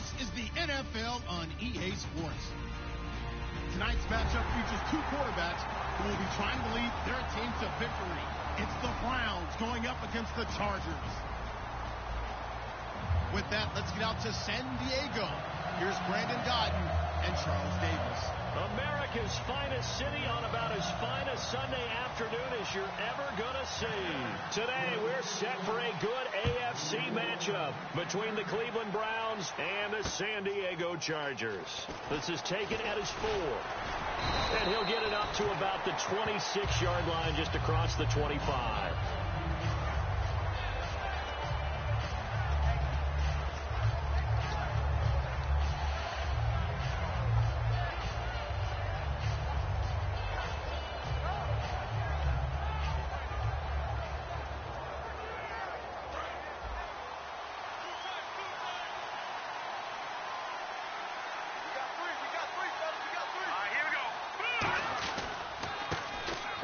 This is the NFL on EA Sports. Tonight's matchup features two quarterbacks who will be trying to lead their team to victory. It's the Browns going up against the Chargers. With that, let's get out to San Diego. Here's Brandon Godden and Charles Davis. America's finest city on about as fine a Sunday afternoon as you're ever going to see. Today, we're set for a good AFC matchup between the Cleveland Browns and the San Diego Chargers. This is taken at his 4. And he'll get it up to about the 26-yard line just across the 25.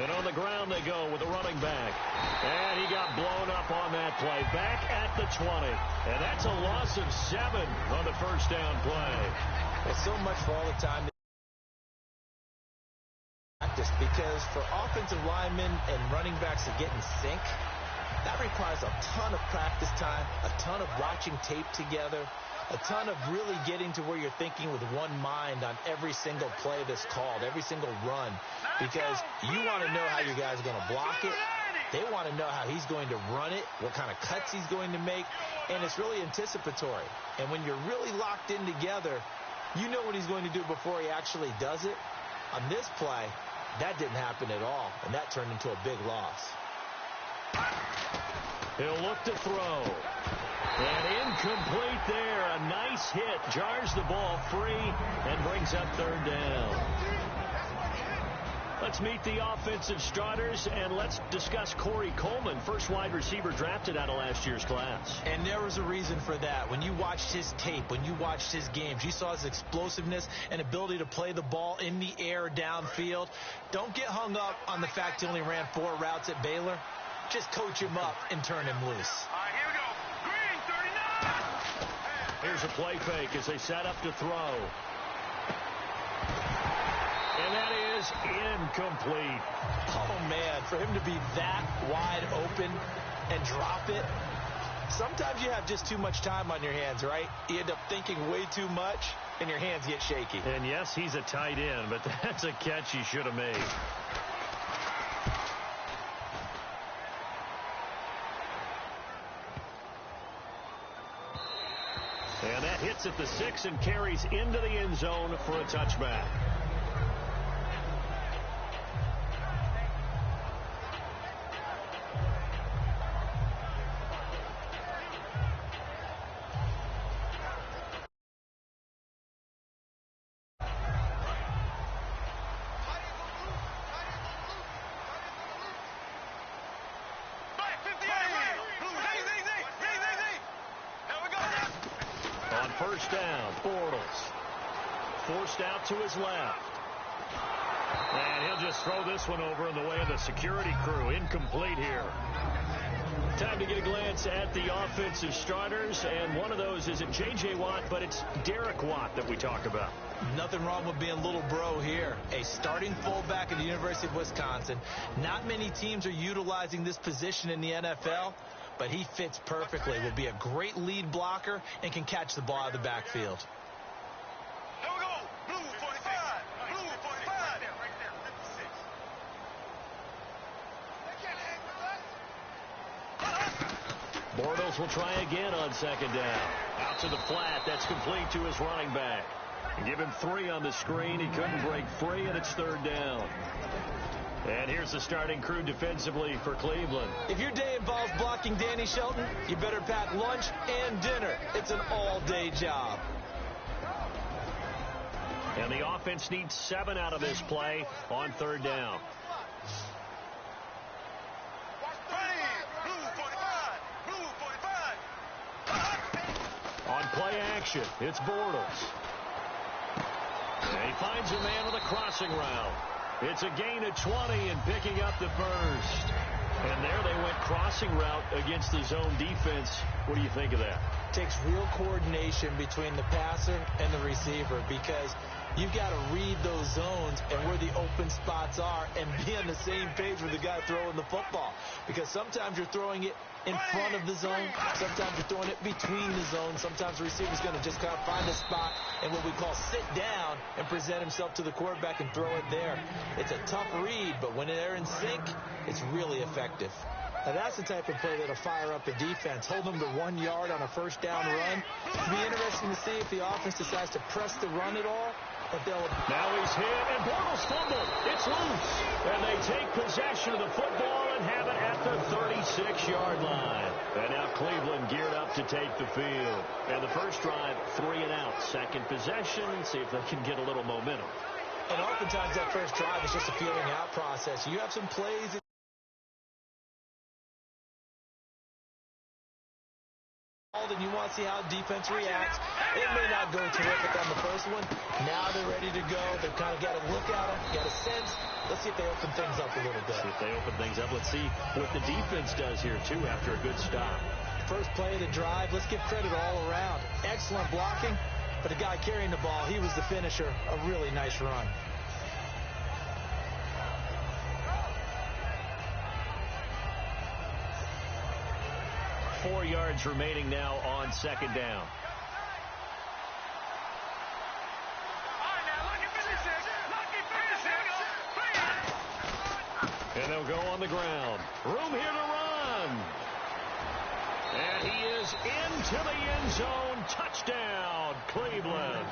And on the ground they go with the running back. And he got blown up on that play. Back at the 20. And that's a loss of 7 on the first down play. Well, so much for all the time to practice, because for offensive linemen and running backs to get in sync, that requires a ton of practice time, a ton of watching tape together, a ton of really getting to where you're thinking with one mind on every single play that's called, every single run, because you want to know how your guy's going to block it. They want to know how he's going to run it, what kind of cuts he's going to make, and it's really anticipatory. And when you're really locked in together, you know what he's going to do before he actually does it. On this play, that didn't happen at all, and that turned into a big loss. He'll look to throw. And incomplete there. A nice hit. Jars the ball free and brings up third down. Let's meet the offensive starters, and let's discuss Corey Coleman, first wide receiver drafted out of last year's class. And there was a reason for that. When you watched his tape, when you watched his games, you saw his explosiveness and ability to play the ball in the air downfield. Don't get hung up on the fact he only ran 4 routes at Baylor. Just coach him up and turn him loose. All right, here we go. Green, 39. Here's a play fake as they set up to throw. And that is incomplete. Oh, man, for him to be that wide open and drop it. Sometimes you have just too much time on your hands, right? You end up thinking way too much, and your hands get shaky. And, yes, he's a tight end, but that's a catch he should have made. And that hits at the 6 and carries into the end zone for a touchback. First down, Bortles. Forced out to his left. And he'll just throw this one over in the way of the security crew. Incomplete here. Time to get a glance at the offensive starters, and one of those isn't J.J. Watt, but it's Derek Watt that we talk about. Nothing wrong with being little bro here. A starting fullback at the University of Wisconsin. Not many teams are utilizing this position in the NFL, but he fits perfectly, will be a great lead blocker, and can catch the ball out of the backfield. Here we go. Blue 45. Blue 45. Right there. 56. Bortles will try again on second down. Out to the flat. That's complete to his running back. Give him 3 on the screen. He couldn't break free, and it's third down. And here's the starting crew defensively for Cleveland. If your day involves blocking Danny Shelton, you better pack lunch and dinner. It's an all-day job. And the offense needs 7 out of this play on third down. On play action, it's Bortles. And he finds a man with a crossing route. It's a gain of 20 and picking up the first. And there they went crossing route against the zone defense. What do you think of that? Takes real coordination between the passer and the receiver because you've got to read those zones and where the open spots are and be on the same page with the guy throwing the football. Because sometimes you're throwing it in front of the zone. Sometimes you're throwing it between the zones. Sometimes the receiver's going to just kind of find a spot and what we call sit down and present himself to the quarterback and throw it there. It's a tough read, but when they're in sync, it's really effective. Now, that's the type of play that'll fire up a defense. Hold them to 1 yard on a first down run. It'll be interesting to see if the offense decides to press the run at all. But now he's hit, and Bortles fumbled. It's loose. And they take possession of the football and have it at the 36-yard line. And now Cleveland geared up to take the field. And the first drive, 3 and out. Second possession, see if they can get a little momentum. And oftentimes that first drive is just a feeling out process. You have some plays and you want to see how defense reacts. It may not go terrific on the first one. Now they're ready to go. They've kind of got to look at them, get a sense. Let's see if they open things up a little bit. See if they open things up. Let's see what the defense does here, too, after a good stop. First play of the drive, let's give credit all around. Excellent blocking, but the guy carrying the ball, he was the finisher. A really nice run. 4 yards remaining now on second down. And they'll go on the ground. Room here to run. And he is into the end zone. Touchdown, Cleveland.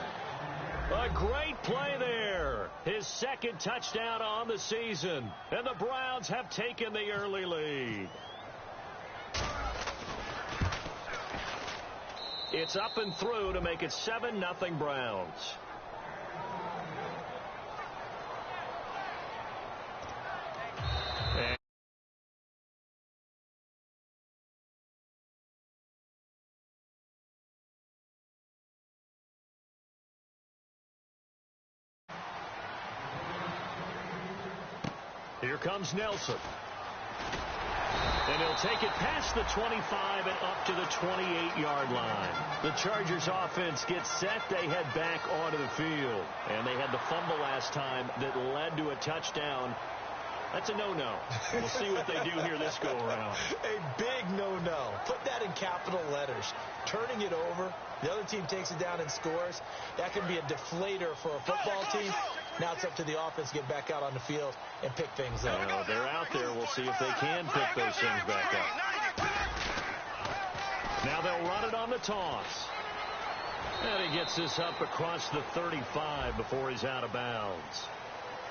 A great play there. His second touchdown on the season. And the Browns have taken the early lead. It's up and through to make it 7-0 Browns. Here comes Nelson. And he'll take it past the 25 and up to the 28-yard line. The Chargers offense gets set. They head back onto the field. And they had the fumble last time that led to a touchdown. That's a no-no. We'll see what they do here this go-around. A big no-no. Put that in capital letters. Turning it over. The other team takes it down and scores. That can be a deflator for a football team. Now it's up to the offense to get back out on the field and pick things up. Well, they're out there. We'll see if they can pick those things back up. Now they'll run it on the toss. And he gets this up across the 35 before he's out of bounds.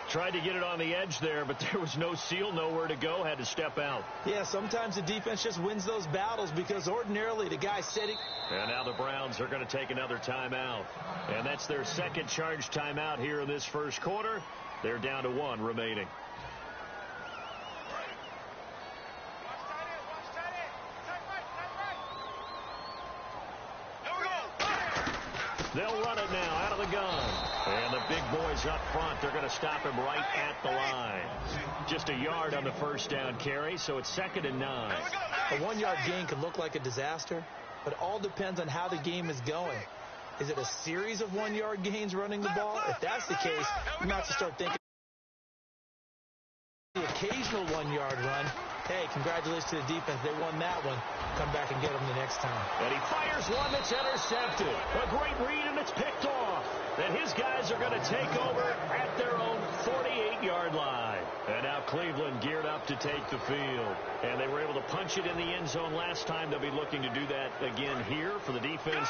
Tried to get it on the edge there, but there was no seal, nowhere to go, had to step out. Yeah, sometimes the defense just wins those battles because ordinarily the guy's sitting. And now the Browns are going to take another timeout. And that's their second charge timeout here in this first quarter. They're down to 1 remaining. They'll run it now out of the gun. And the big boys up front, they're going to stop him right at the line. Just a yard on the first down carry, so it's 2nd and 9. A 1-yard gain can look like a disaster, but it all depends on how the game is going. Is it a series of 1-yard gains running the ball? If that's the case, you might have to start thinking the occasional 1-yard run. Hey, congratulations to the defense. They won that one. Come back and get them the next time. And he fires one that's intercepted. A great read, and it's picked off. And his guys are going to take over at their own 48-yard line. And now Cleveland geared up to take the field. And they were able to punch it in the end zone last time. They'll be looking to do that again here for the defense.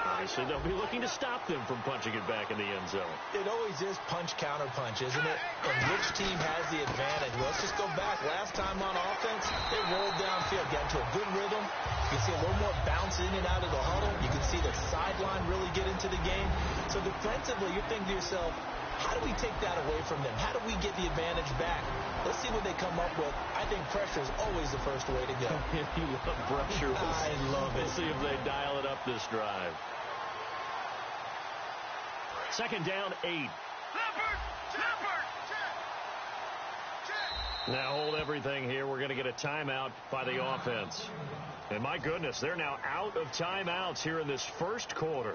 Obviously, they'll be looking to stop them from punching it back in the end zone. It always is punch-counter-punch, isn't it? And which team has the advantage? Let's just go back. Last time on offense, they rolled downfield, got into a good rhythm. You can see a little more bounce in and out of the huddle. You can see the sideline really get into the game. So defensively, you're thinking to yourself, how do we take that away from them? How do we get the advantage back? Let's see what they come up with. I think pressure is always the first way to go. You love pressure. I love it. We'll see if they dial it up this drive. 2nd down, 8. Now hold everything here. We're going to get a timeout by the offense. And my goodness, they're now out of timeouts here in this first quarter.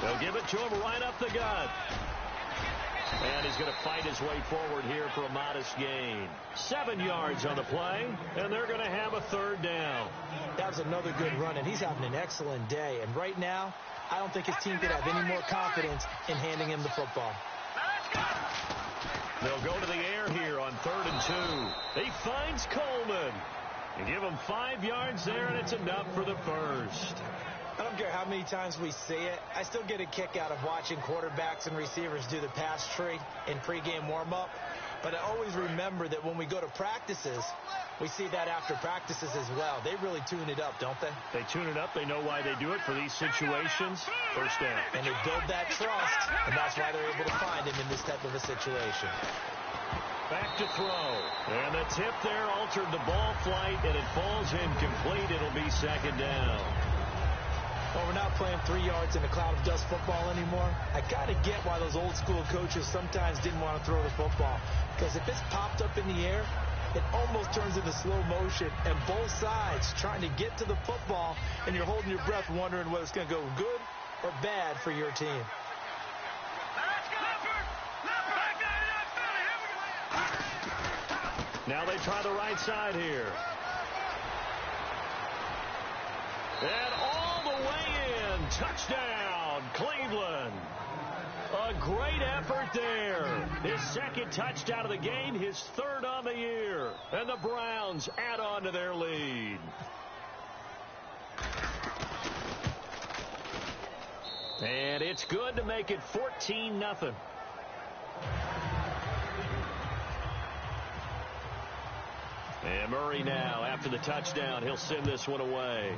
They'll give it to him right up the gut. And he's going to fight his way forward here for a modest gain. 7 yards on the play, and they're going to have a third down. That was another good run, and he's having an excellent day. And right now, I don't think his team could have any more confidence in handing him the football. They'll go to the air here on 3rd and 2. He finds Coleman. You give him 5 yards there, and it's enough for the first. I don't care how many times we see it. I still get a kick out of watching quarterbacks and receivers do the pass tree in pregame warm-up. But I always remember that when we go to practices, we see that after practices as well. They really tune it up, don't they? They tune it up. They know why they do it for these situations. First down. And they build that trust, and that's why they're able to find him in this type of a situation. Back to throw. And the tip there altered the ball flight, and it falls incomplete. It'll be 2nd down. Well, we're not playing 3 yards in a cloud of dust football anymore. I kind of get why those old school coaches sometimes didn't want to throw the football. Because if it's popped up in the air, it almost turns into slow motion. And both sides trying to get to the football, and you're holding your breath wondering whether it's going to go good or bad for your team. Now they try the right side here. And all the way in. Touchdown, Cleveland. A great effort there. His 2nd touchdown of the game, his 3rd on the year. And the Browns add on to their lead. And it's good to make it 14-0. And Murray now, after the touchdown, he'll send this one away.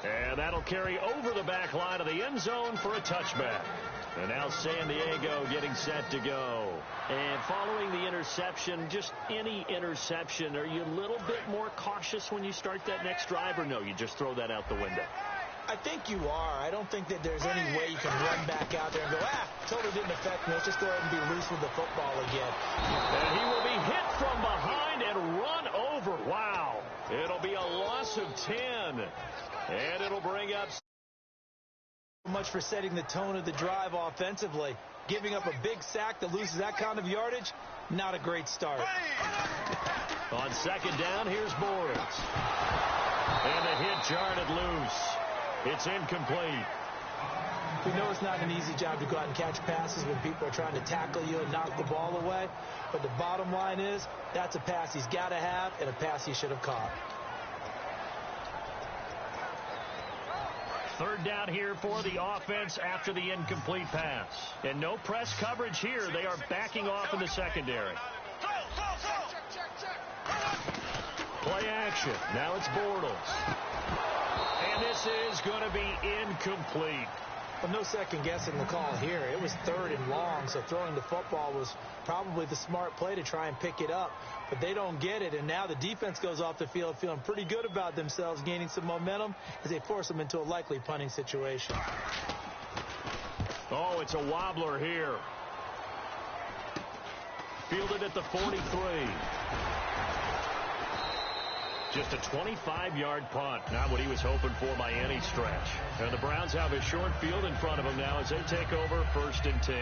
And that'll carry over the back line of the end zone for a touchback. And now San Diego getting set to go. And following the interception, just any interception, are you a little bit more cautious when you start that next drive, or no, you just throw that out the window? I think you are. I don't think that there's any way you can run back out there and go, totally didn't affect me. Let's just go ahead and be loose with the football again. And he will be hit from behind and run over. Wow. It'll be a loss of 10. And it'll bring up So much for setting the tone of the drive offensively. Giving up a big sack that loses that kind of yardage, not a great start. On 2nd down, here's Boris. And the hit jarred it loose. It's incomplete. We know it's not an easy job to go out and catch passes when people are trying to tackle you and knock the ball away. But the bottom line is, that's a pass he's got to have and a pass he should have caught. 3rd down here for the offense after the incomplete pass. And no press coverage here. They are backing off in the secondary. Play action. Now it's Bortles. And this is going to be incomplete. Well, no second guessing the call here. It was 3rd and long, so throwing the football was probably the smart play to try and pick it up. But they don't get it, and now the defense goes off the field feeling pretty good about themselves, gaining some momentum as they force them into a likely punting situation. Oh, it's a wobbler here. Fielded at the 43. Just a 25-yard punt. Not what he was hoping for by any stretch. And the Browns have a short field in front of them now as they take over 1st and 10.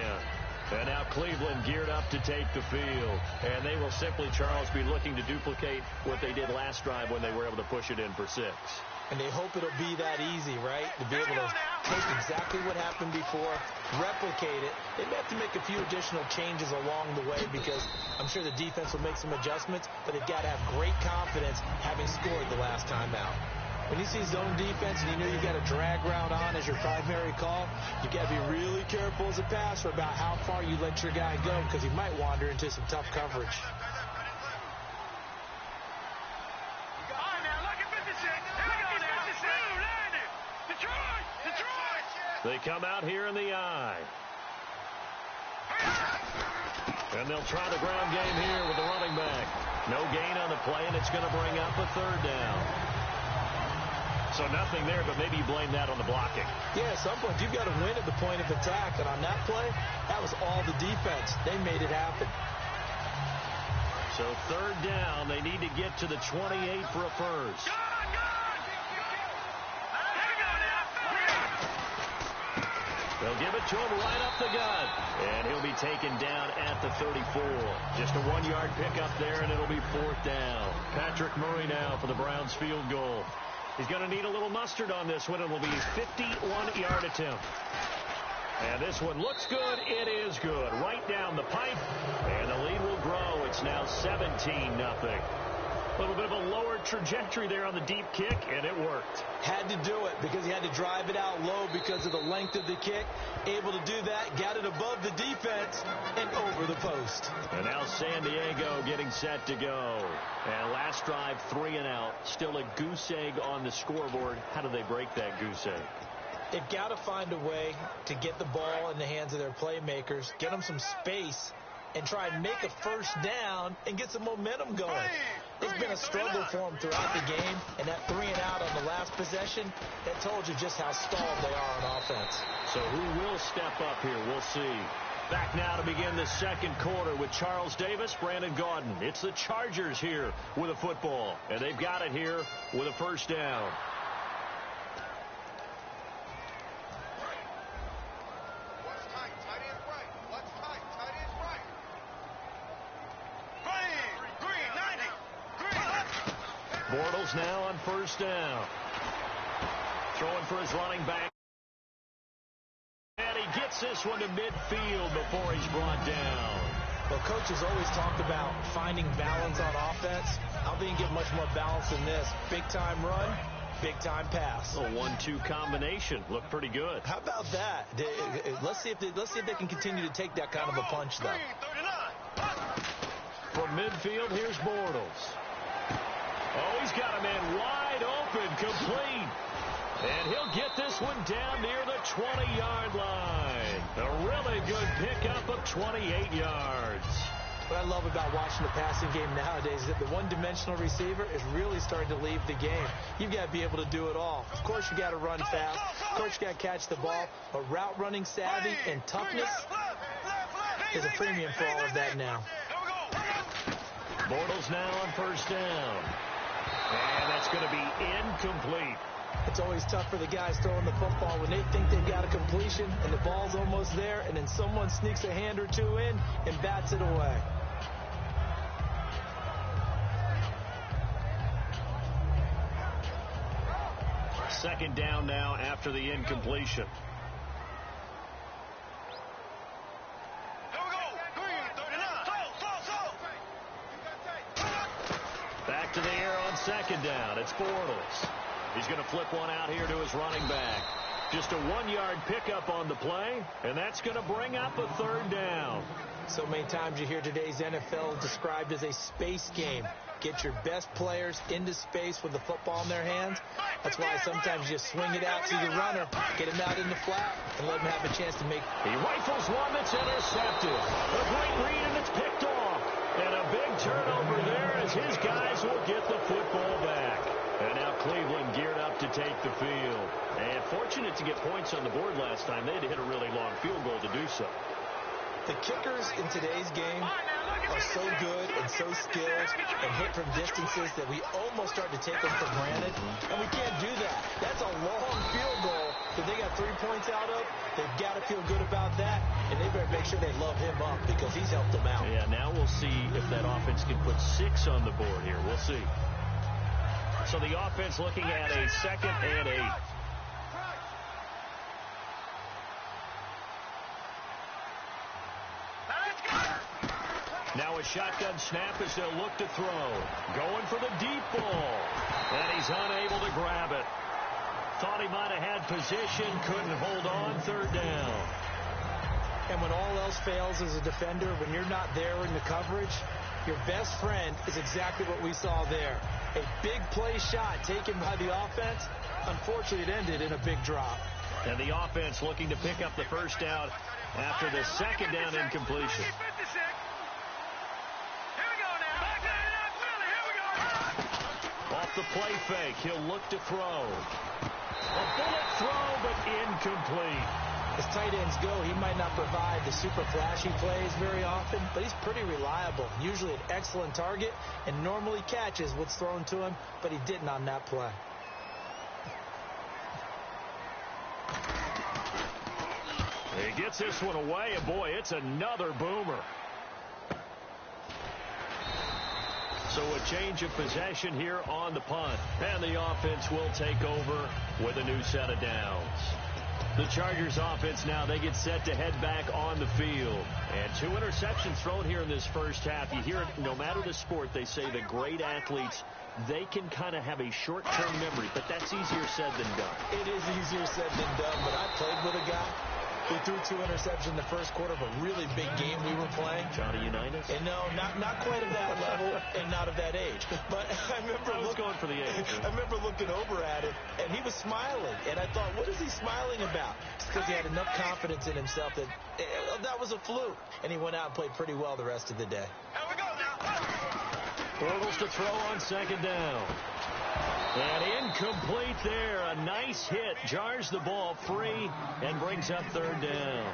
And now Cleveland geared up to take the field. And they will simply, Charles, be looking to duplicate what they did last drive when they were able to push it in for 6. And they hope it'll be that easy, right? To be able to take exactly what happened before, replicate it. They may have to make a few additional changes along the way because I'm sure the defense will make some adjustments, but they've got to have great confidence having scored the last time out. When you see zone defense and you know you've got a drag route on as your primary call, you've got to be really careful as a passer about how far you let your guy go because he might wander into some tough coverage. They come out here in the eye. And they'll try the ground game here with the running back. No gain on the play, and it's going to bring up a third down. So nothing there, but maybe you blame that on the blocking. Yeah, at some point, you've got to win at the point of attack. And on that play, that was all the defense. They made it happen. So third down, they need to get to the 28 for a first. They'll give it to him right up the gut. And he'll be taken down at the 34. Just a 1-yard pickup there, and it'll be fourth down. Patrick Murray now for the Browns field goal. He's going to need a little mustard on this one. It'll be a 51-yard attempt. And this one looks good. It is good. Right down the pipe. And the lead will grow. It's now 17-0. A little bit of a lower trajectory there on the deep kick, and it worked. Had to do it because he had to drive it out low because of the length of the kick. Able to do that, got it above the defense and over the post. And now San Diego getting set to go. And last drive, 3 and out. Still a goose egg on the scoreboard. How do they break that goose egg? They've got to find a way to get the ball in the hands of their playmakers, get them some space, and try and make a first down and get some momentum going. It's been a struggle for them throughout the game, and that 3 and out on the last possession, that told you just how stalled they are on offense. So who will step up here? We'll see. Back now to begin the second quarter with Charles Davis, Brandon Gaudin. It's the Chargers here with a football, and they've got it here with a first down. Bortles now on first down. Throwing for his running back. And he gets this one to midfield before he's brought down. Well, Coach has always talked about finding balance on offense. I don't think you get much more balance than this. Big-time run, big-time pass. A 1-2 combination. Looked pretty good. How about that? Let's see if they can continue to take that kind of a punch, though. From midfield, here's Bortles. Oh, he's got a man wide open, complete. And he'll get this one down near the 20-yard line. A really good pickup of 28 yards. What I love about watching the passing game nowadays is that the one-dimensional receiver is really starting to leave the game. You've got to be able to do it all. Of course, you got to run fast. Of course, you got to catch the ball. But route running savvy and toughness is a premium for all of that now. Bortles now on first down. And that's going to be incomplete. It's always tough for the guys throwing the football when they think they've got a completion and the ball's almost there, and then someone sneaks a hand or two in and bats it away. Second down now after the incompletion. Back to the air on second down. It's Bortles. He's going to flip one out here to his running back. Just a 1-yard pickup on the play, and that's going to bring up a third down. So many times you hear today's NFL described as a space game. Get your best players into space with the football in their hands. That's why sometimes you swing it out to the runner, get him out in the flat, and let him have a chance to make. He rifles one that's intercepted. A great read, and it's picked off. And a big turnover there as his guys will get the football back. And now Cleveland geared up to take the field. And fortunate to get points on the board last time. They had to hit a really long field goal to do so. The kickers in today's game are so good and so skilled and hit from distances that we almost start to take them for granted. And we can't do that. That's a long field goal that they got 3 points out of. They've got to feel good about that. And they better make sure they love him up because he's helped them out. Yeah, now we'll see if that offense can put 6 on the board here. We'll see. So the offense looking at a 2nd and 8. Now a shotgun snap as they'll look to throw. Going for the deep ball. And he's unable to grab it. Thought he might have had position. Couldn't hold on. Third down. And when all else fails as a defender, when you're not there in the coverage, your best friend is exactly what we saw there. A big play shot taken by the offense. Unfortunately, it ended in a big drop. And the offense looking to pick up the first down after the second down incompletion. the play fake. He'll look to throw. A bullet throw, but incomplete. As tight ends go, he might not provide the super flashy plays very often, but he's pretty reliable. Usually an excellent target and normally catches what's thrown to him, but he didn't on that play. He gets this one away, and boy, it's another boomer. So a change of possession here on the punt. And the offense will take over with a new set of downs. The Chargers offense now, they get set to head back on the field. And 2 interceptions thrown here in this first half. You hear it, no matter the sport, they say the great athletes, they can kind of have a short-term memory, but that's easier said than done. It is easier said than done, but I played with a guy who threw 2 interceptions in the first quarter of a really big game we were playing. Johnny Unitas? And no, not quite of that level and not of that age. But I remember going for the age. I remember looking over at him, and he was smiling. And I thought, what is he smiling about? It's because he had enough confidence in himself that that was a fluke. And he went out and played pretty well the rest of the day. Here we go now. Bortles to throw on second down. And incomplete there. A nice hit. Jars the ball free and brings up third down.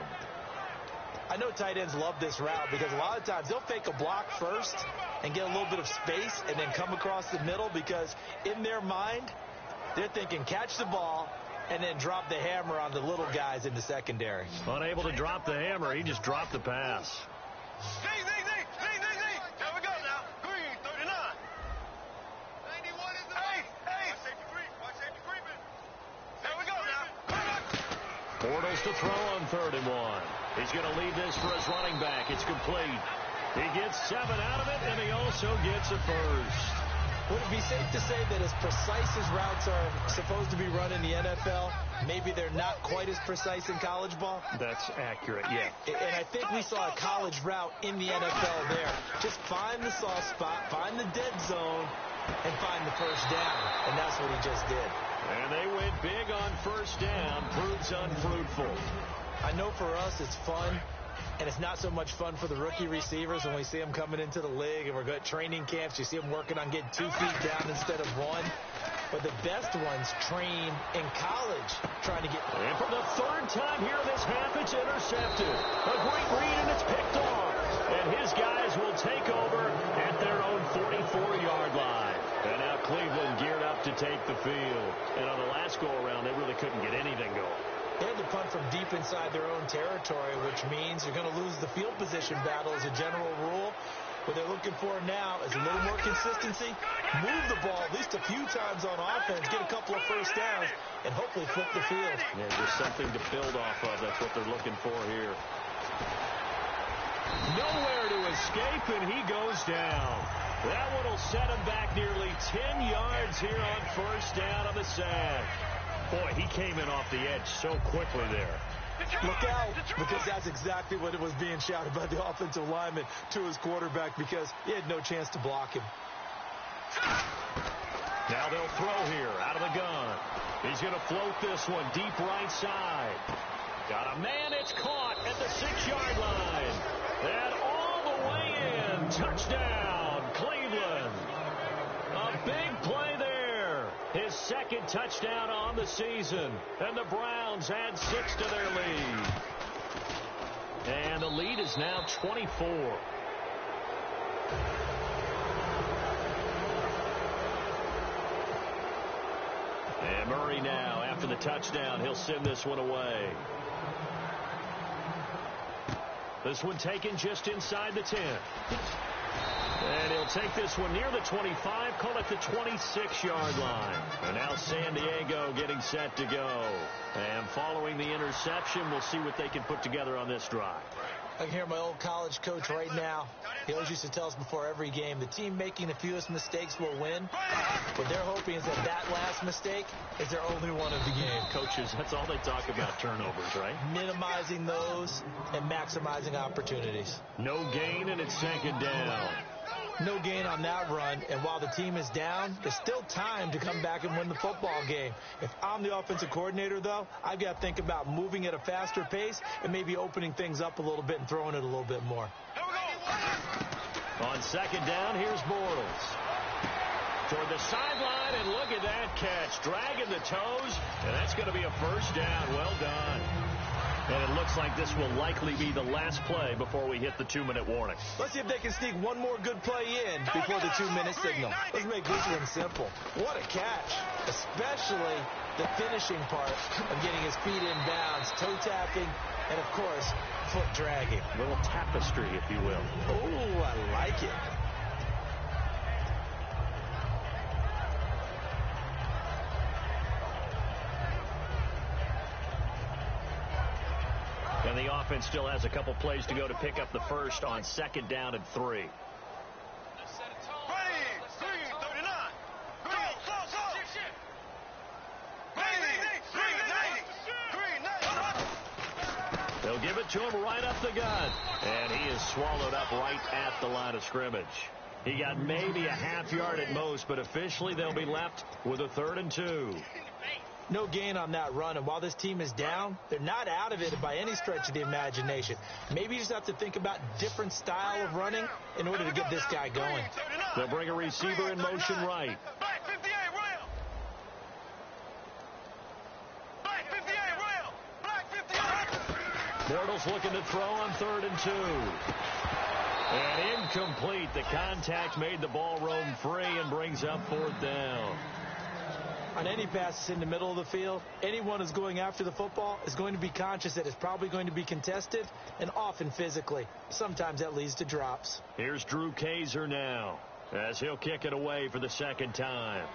I know tight ends love this route because a lot of times they'll fake a block first and get a little bit of space and then come across the middle because in their mind, they're thinking catch the ball and then drop the hammer on the little guys in the secondary. Unable to drop the hammer. He just dropped the pass. Z. Here we go now. Green, 39. 91 is the hey. Watch safety creeping. Here we go now. Bortles to throw on 3rd and 1. He's going to leave this for his running back. It's complete. He gets 7 out of it, and he also gets a first. Would it be safe to say that as precise as routes are supposed to be run in the NFL, maybe they're not quite as precise in college ball? That's accurate, yeah. And I think we saw a college route in the NFL there. Just find the soft spot, find the dead zone, and find the first down. And that's what he just did. And they went big on first down. Proves unfruitful. I know for us it's fun, and it's not so much fun for the rookie receivers when we see them coming into the league and we're going to training camps. You see them working on getting 2 feet down instead of 1. But the best ones train in college trying to get... And for the 3rd time here in this half, it's intercepted. A great read, and it's picked off. And his guys will take over at their own 44-yard line. And now Cleveland geared up to take the field. And on the last go-around, they really couldn't get anything going. They had to punt from deep inside their own territory, which means you're going to lose the field position battle as a general rule. What they're looking for now is a little more consistency, move the ball at least a few times on offense, get a couple of first downs, and hopefully flip the field. Yeah, just something to build off of. That's what they're looking for here. Nowhere to escape, and he goes down. That one will set him back nearly 10 yards here on first down on the sack. Boy, he came in off the edge so quickly there. Look out, because that's exactly what it was being shouted by the offensive lineman to his quarterback because he had no chance to block him. Now they'll throw here out of the gun. He's going to float this one deep right side. Got a man, it's caught at the 6-yard line. And all the way in. Touchdown, Cleveland. A big play there. His 2nd touchdown on the season. And the Browns add 6 to their lead. And the lead is now 24. And Murray now, after the touchdown, he'll send this one away. This one taken just inside the 10. And he'll take this one near the 25, call it the 26-yard line. And now San Diego getting set to go. And following the interception, we'll see what they can put together on this drive. I can hear my old college coach right now. He always used to tell us before every game, the team making the fewest mistakes will win. What they're hoping is that last mistake is their only one of the game. Coaches, that's all they talk about, turnovers, right? Minimizing those and maximizing opportunities. No gain, and it's 2nd down. No gain on that run, and while the team is down, there's still time to come back and win the football game. If I'm the offensive coordinator, though, I've got to think about moving at a faster pace and maybe opening things up a little bit and throwing it a little bit more. On 2nd down, here's Bortles. toward the sideline, and look at that catch. Dragging the toes, and that's going to be a first down. Well done. And it looks like this will likely be the last play before we hit the 2-minute warning. Let's see if they can sneak one more good play in before the 2-minute signal. Let's make this one simple. What a catch, especially the finishing part of getting his feet in bounds, toe tapping, and, of course, foot dragging. A little tapestry, if you will. Oh, I like it. And the offense still has a couple plays to go to pick up the first on 2nd down and 3. They'll give it to him right up the gut. And he is swallowed up right at the line of scrimmage. He got maybe a half yard at most, but officially they'll be left with a 3rd and 2. No gain on that run, and while this team is down, they're not out of it by any stretch of the imagination. Maybe you just have to think about different style of running in order to get this guy going. They'll bring a receiver in motion right. Bortles looking to throw on 3rd and 2. And incomplete. The contact made the ball roam free and brings up 4th down. On any passes in the middle of the field, anyone who's going after the football is going to be conscious that it's probably going to be contested and often physically. Sometimes that leads to drops. Here's Drew Kaiser now as he'll kick it away for the 2nd time.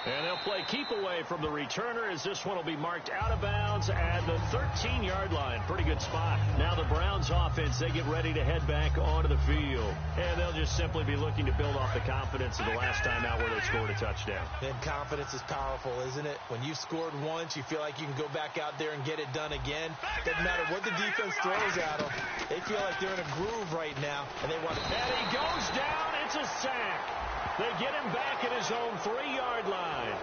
And they'll play keep away from the returner as this one will be marked out of bounds at the 13-yard line. Pretty good spot. Now the Browns offense, they get ready to head back onto the field. And they'll just simply be looking to build off the confidence of the last time out where they scored a touchdown. And confidence is powerful, isn't it? When you've scored once, you feel like you can go back out there and get it done again. Doesn't matter what the defense throws at them. They feel like they're in a groove right now, and they want to... And he goes down. It's a sack. They get him back at his own 3-yard line.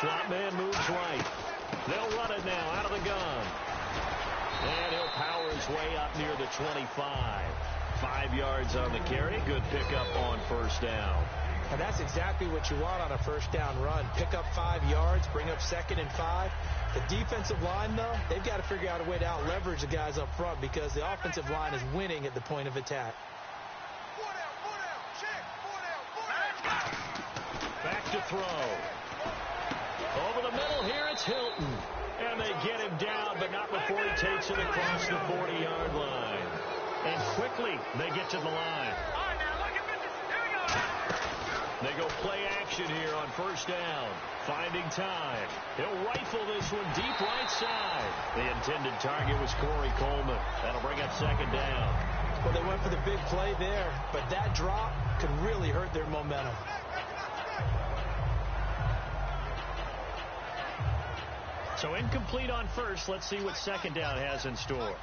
Slot man moves right. They'll run it now out of the gun. And he'll power his way up near the 25. 5 yards on the carry. Good pickup on 1st down. And that's exactly what you want on a 1st down run. Pick up 5 yards, bring up 2nd and 5. The defensive line, though, they've got to figure out a way to out-leverage the guys up front because the offensive line is winning at the point of attack. Back to throw. Over the middle here, it's Hilton. And they get him down, but not before he takes it across the 40-yard line. And quickly, they get to the line. They go play action here on 1st down. Finding time. He'll rifle this one deep right side. The intended target was Corey Coleman. That'll bring up 2nd down. Well, they went for the big play there, but that drop could really hurt their momentum. So incomplete on 1st. Let's see what 2nd down has in store.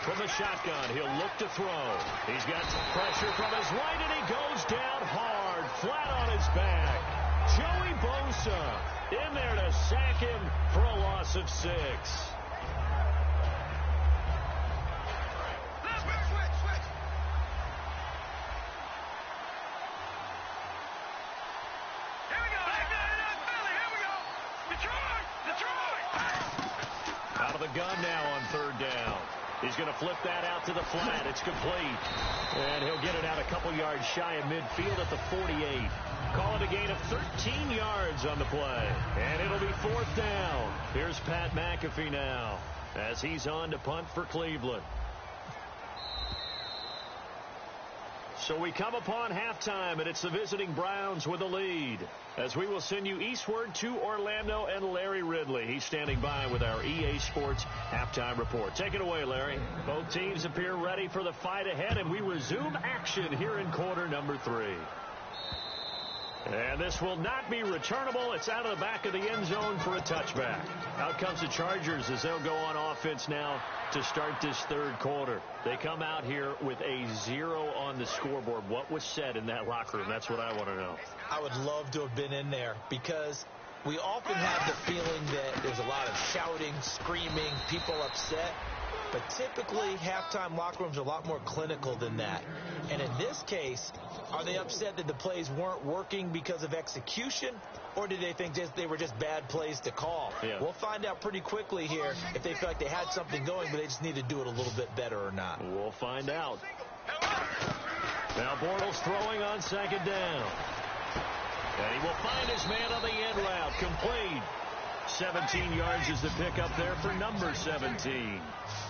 From the shotgun, he'll look to throw. He's got some pressure from his right, and he goes down hard, flat on his back. Joey Bosa in there to sack him for a loss of 6. Out of the gun now on 3rd down. He's going to flip that out to the flat. It's complete. And he'll get it out a couple yards shy of midfield at the 48. Call it a gain of 13 yards on the play. And it'll be 4th down. Here's Pat McAfee now as he's on to punt for Cleveland. So we come upon halftime, and it's the visiting Browns with a lead. As we will send you eastward to Orlando and Larry Ridley. He's standing by with our EA Sports halftime report. Take it away, Larry. Both teams appear ready for the fight ahead, and we resume action here in quarter number 3. And this will not be returnable. It's out of the back of the end zone for a touchback. Out comes the Chargers as they'll go on offense now to start this third quarter. They come out here with a 0 on the scoreboard. What was said in that locker room? That's what I want to know. I would love to have been in there because we often have the feeling that there's a lot of shouting, screaming, people upset. But typically, halftime locker rooms are a lot more clinical than that. And in this case, are they upset that the plays weren't working because of execution? Or did they think they were just bad plays to call? Yeah. We'll find out pretty quickly here if they feel like they had something going, but they just need to do it a little bit better or not. We'll find out. Now Bortles throwing on second down. And he will find his man on the end route. Complete. 17 yards is the pickup there for number 17.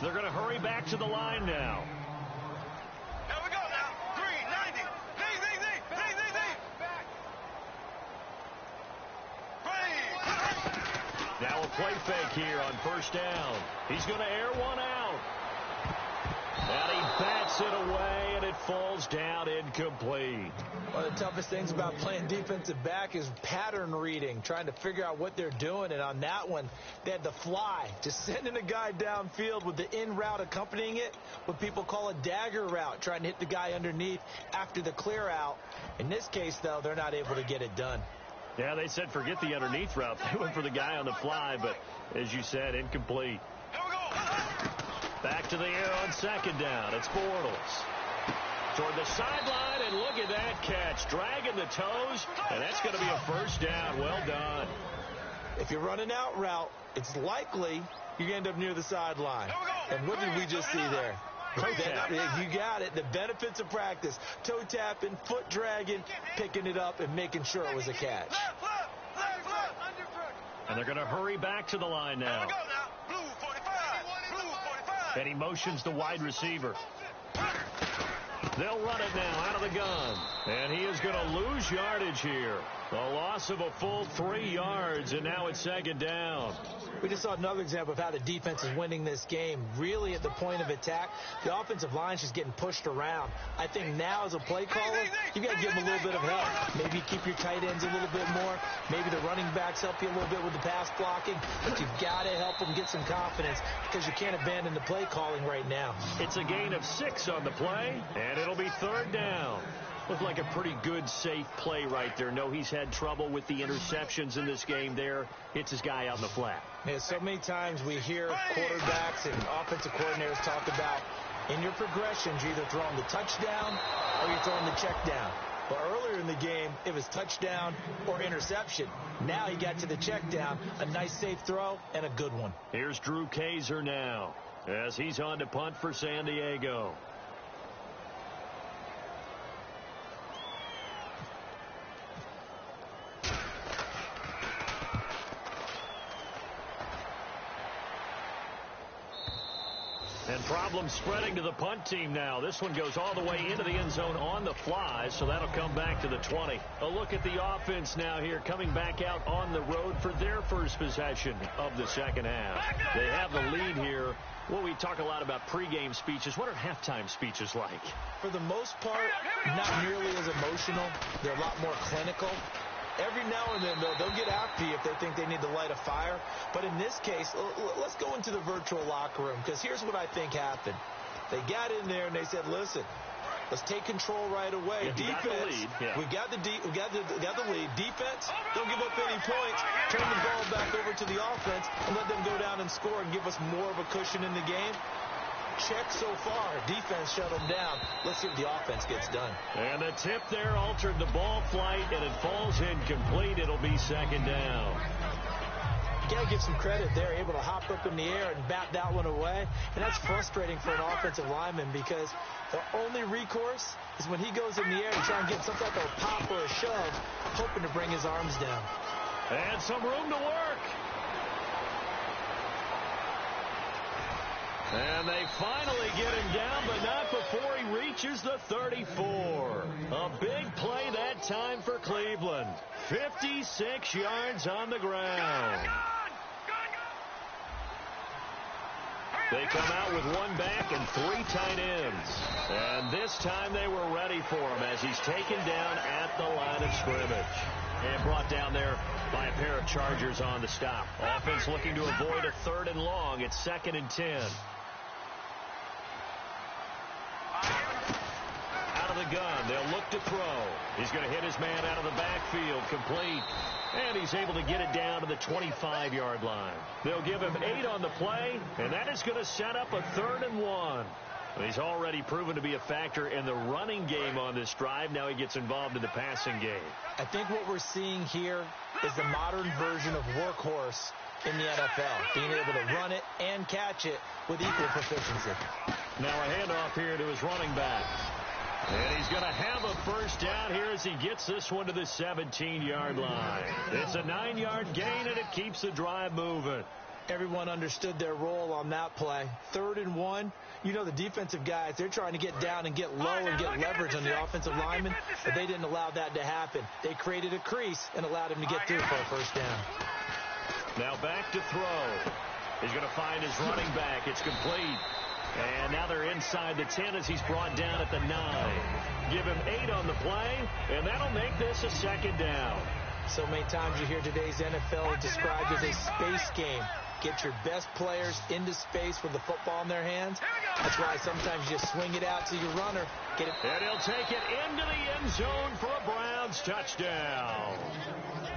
They're going to hurry back to the line now. Here we go now. 390. Now a play fake here on first down. He's going to air one out. And he bats it away, and it falls down incomplete. One of the toughest things about playing defensive back is pattern reading, trying to figure out what they're doing. And on that one, they had the fly, just sending a guy downfield with the in route accompanying it, what people call a dagger route, trying to hit the guy underneath after the clear out. In this case, though, they're not able to get it done. Yeah, they said forget the underneath route. They went for the guy on the fly, but as you said, incomplete. Here we go. Back to the air on second down. It's Bortles. Toward the sideline, and look at that catch. Dragging the toes, and that's going to be a first down. Well done. If you're running out route, it's likely you're going to end up near the sideline. And what did we just see there? You got it. The benefits of practice. Toe tapping, foot dragging, picking it up, and making sure it was a catch. And they're going to hurry back to the line now. Here we go now. Blue 45. Blue 45. And he motions the wide receiver. They'll run it now out of the gun. And he is going to lose yardage here. A loss of a full 3 yards, and now it's second down. We just saw another example of how the defense is winning this game. Really at the point of attack, the offensive line's just getting pushed around. I think now as a play caller, you got to give them a little bit of help. Maybe keep your tight ends a little bit more. Maybe the running backs help you a little bit with the pass blocking. But you've got to help them get some confidence because you can't abandon the play calling right now. It's a gain of 6 on the play, and it'll be third down. Looked like a pretty good, safe play right there. No, he's had trouble with the interceptions in this game there. Hits his guy out in the flat. Yeah, so many times we hear quarterbacks and offensive coordinators talk about in your progressions, you're either throwing the touchdown or you're throwing the check down. But earlier in the game, it was touchdown or interception. Now he got to the check down, a nice safe throw, and a good one. Here's Drew Kaiser now as he's on to punt for San Diego. And problems spreading to the punt team now. This one goes all the way into the end zone on the fly, so that'll come back to the 20. A look at the offense now here, coming back out on the road for their first possession of the second half. They have the lead here. Well, we talk a lot about pregame speeches. What are halftime speeches like? For the most part, not nearly as emotional. They're a lot more clinical. Every now and then, though, they'll get after you if they think they need to light a fire. But in this case, let's go into the virtual locker room, because here's what I think happened. They got in there and they said, listen, let's take control right away. Yeah, defense, we got the lead. Defense, don't give up any points. Turn the ball back over to the offense and let them go down and score and give us more of a cushion in the game. Check so far. Defense shut them down. Let's see if the offense gets done. And the tip there altered the ball flight, and it falls incomplete. It'll be second down. You got to give some credit there, able to hop up in the air and bat that one away. And that's frustrating for an offensive lineman because the only recourse is when he goes in the air to try and get some type of pop or a shove, hoping to bring his arms down. And some room to work. And they finally get him down, but not before he reaches the 34. A big play that time for Cleveland. 56 yards on the ground. They come out with one back and 3 tight ends. And this time they were ready for him as he's taken down at the line of scrimmage. And brought down there by a pair of Chargers on the stop. Offense looking to avoid a 3rd and long. It's 2nd and 10. Out of the gun. They'll look to throw. He's going to hit his man out of the backfield. Complete. And he's able to get it down to the 25-yard line. They'll give him 8 on the play, and that is going to set up a 3rd and 1. He's already proven to be a factor in the running game on this drive. Now he gets involved in the passing game. I think what we're seeing here is the modern version of workhorse in the NFL, being able to run it and catch it with equal proficiency. Now a handoff here to his running back. And he's going to have a first down here as he gets this one to the 17-yard line. It's a 9-yard gain, and it keeps the drive moving. Everyone understood their role on that play. 3rd and 1. You know, the defensive guys, they're trying to get down and get low and get leverage on the offensive lineman, but they didn't allow that to happen. They created a crease and allowed him to get through for a first down. Now back to throw. He's going to find his running back. It's complete. And now they're inside the 10 as he's brought down at the 9. Give him 8 on the play, and that'll make this a 2nd down. So many times you hear today's NFL described as a space game. Get your best players into space with the football in their hands. That's why sometimes you just swing it out to your runner. Get it. And he'll take it into the end zone for a Browns touchdown.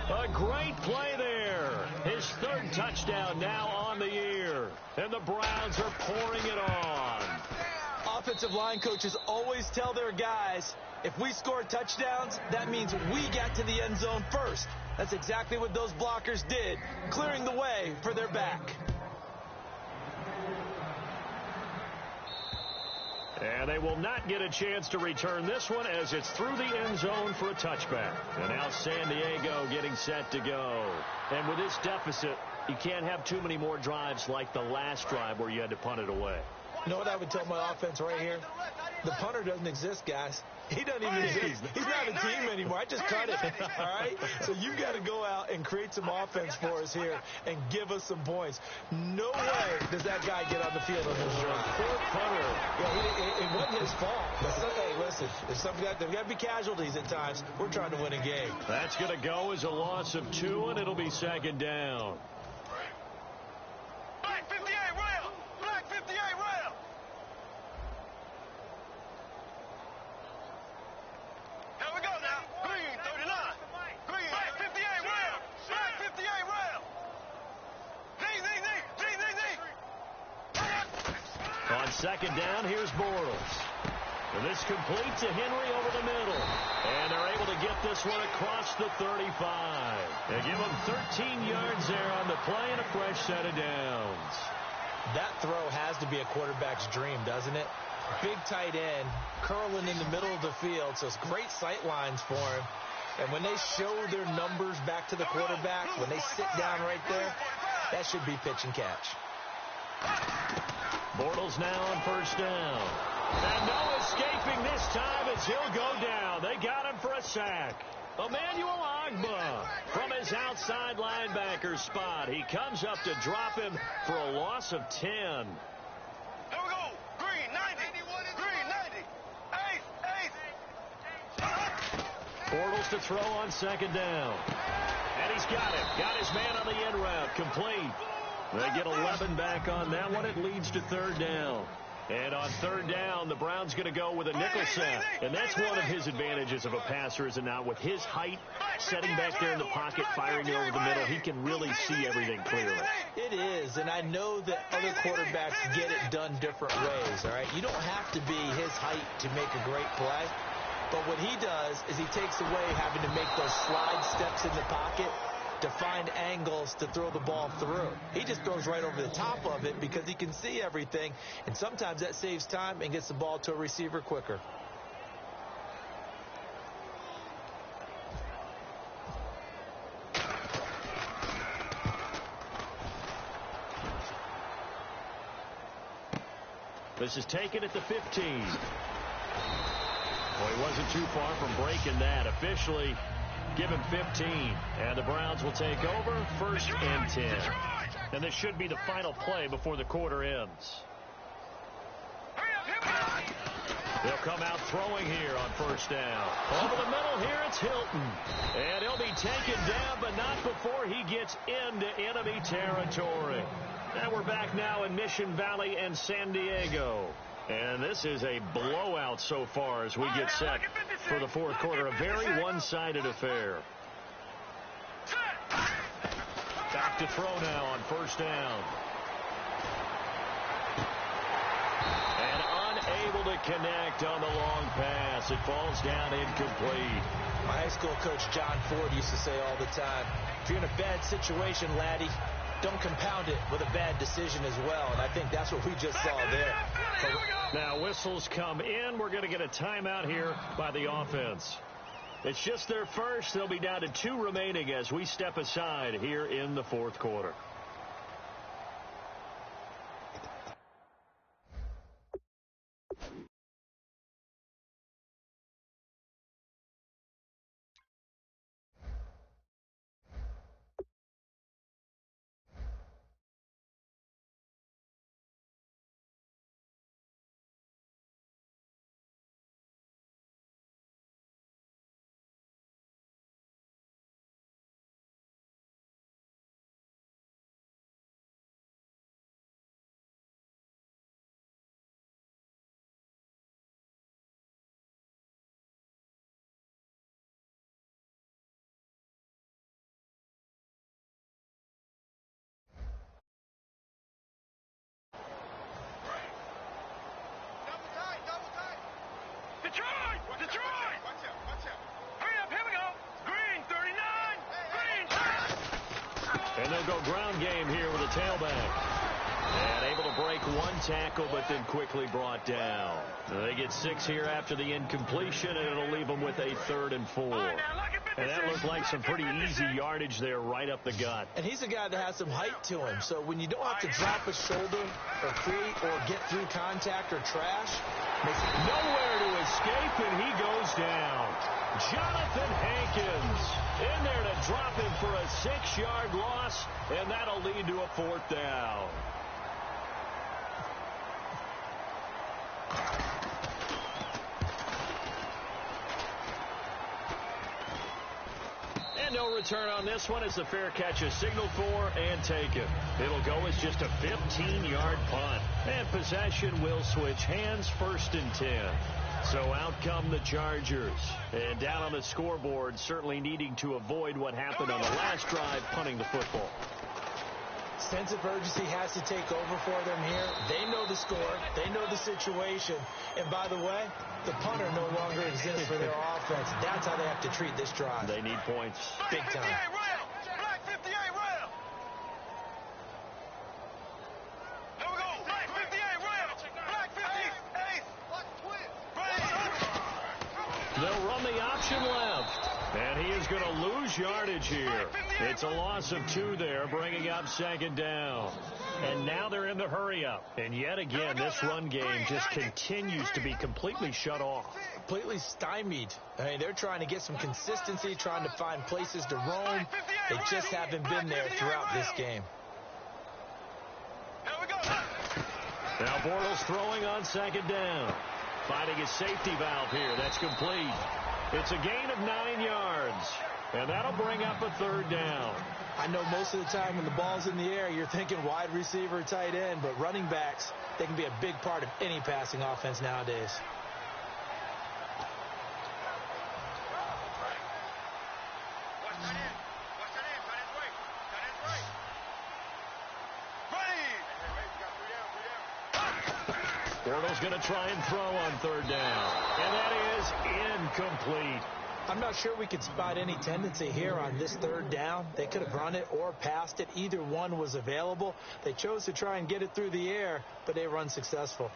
A great play there. His 3rd touchdown now on the year. And the Browns are pouring it on. Offensive line coaches always tell their guys, if we score touchdowns, that means we got to the end zone first. That's exactly what those blockers did, clearing the way for their back. And they will not get a chance to return this one as it's through the end zone for a touchback. And now San Diego getting set to go. And with this deficit, you can't have too many more drives like the last drive where you had to punt it away. You know what I would tell my offense right here? The punter doesn't exist, guys. He doesn't even exist. He's not a team anymore. I just cut it, all right? So you've got to go out and create some offense for us here and give us some points. No way does that guy get on the field on this drive. Poor punter. Yeah, it wasn't his fault. But hey, listen, there's got to be casualties at times. We're trying to win a game. That's going to go as a loss of 2, and it'll be 2nd down. Black 58 rail! Black 58 rail! Here we go now. Green 39. Green. Black 58 rail. Black 58 rail. Knee. On 2nd down, here's Bortles. And this complete to Henry over the middle. And they're able to get this one across the 35. They give him 13 yards there on the play and a fresh set of downs. That throw has to be a quarterback's dream, doesn't it? Big tight end, curling in the middle of the field, so it's great sight lines for him. And when they show their numbers back to the quarterback, when they sit down right there, that should be pitch and catch. Bortles now on 1st down. And no escaping this time as he'll go down. They got him for a sack. Emmanuel Ogbah from his outside linebacker spot. He comes up to drop him for a loss of 10. Here we go. Green 90. Green 90. Eighth. Bortles to throw on 2nd down. And he's got it. Got his man on the end route. Complete. They get 11 back on that one. It leads to 3rd down. And on 3rd down, the Browns going to go with a nickel set. And that's one of his advantages of a passer, is it not? With his height, setting back there in the pocket, firing it over the middle, he can really see everything clearly. It is, and I know that other quarterbacks get it done different ways, all right? You don't have to be his height to make a great play. But what he does is he takes away having to make those slide steps in the pocket to find angles to throw the ball through. He just throws right over the top of it because he can see everything, and sometimes that saves time and gets the ball to a receiver quicker. This is taken at the 15. Well, he wasn't too far from breaking that. Officially, give him 15. And the Browns will take over 1st and 10. And this should be the final play before the quarter ends. They'll come out throwing here on first down. Over the middle here, it's Hilton. And he'll be taken down, but not before he gets into enemy territory. And we're back now in Mission Valley and San Diego. And this is a blowout so far as we get set for the fourth quarter. A very one-sided affair. Back to throw now on first down. And unable to connect on the long pass. It falls down incomplete. My high school coach John Ford used to say all the time, if you're in a bad situation, laddie, don't compound it with a bad decision as well. And I think that's what we just saw there. Now whistles come in. We're going to get a timeout here by the offense. It's just their first. They'll be down to 2 remaining as we step aside here in the fourth quarter. Detroit! Watch out. Hurry up, here we go. Green, 39. Green. And they'll go ground game here with a tailback. And able to break one tackle, but then quickly brought down. They get 6 here after the incompletion, and it'll leave them with a 3rd and 4. And that looked like some pretty easy yardage there right up the gut. And he's a guy that has some height to him. So when you don't have to drop a shoulder or free or get through contact or trash, nowhere to escape, and he goes down. Jonathan Hankins in there to drop him for a 6-yard loss, and that'll lead to a 4th down. And no return on this one as the fair catch is signaled for and taken. It'll go as just a 15-yard punt. And possession will switch hands, 1st and 10. So out come the Chargers. And down on the scoreboard, certainly needing to avoid what happened on the last drive, punting the football. Sense of urgency has to take over for them here. They know the score. They know the situation. And by the way, the punter no longer exists for their offense. That's how they have to treat this drive. They need points. Big time. Black 58 round. Here we go. Black 58 round. Black 58. They'll run the option left. And he is going to lose yardage here. It's a loss of 2 there, bringing up 2nd down. And now they're in the hurry-up. And yet again, this run game just continues to be completely shut off. Completely stymied. I mean, they're trying to get some consistency, trying to find places to roam. They just haven't been there throughout this game. Now Bortles throwing on 2nd down. Finding his safety valve here. That's complete. It's a gain of 9 yards. And that'll bring up a 3rd down. I know most of the time when the ball's in the air, you're thinking wide receiver, tight end, but running backs, they can be a big part of any passing offense nowadays. Bortles going to try and throw on 3rd down. And that is incomplete. I'm not sure we could spot any tendency here on this 3rd down. They could have run it or passed it. Either one was available. They chose to try and get it through the air, but they were unsuccessful.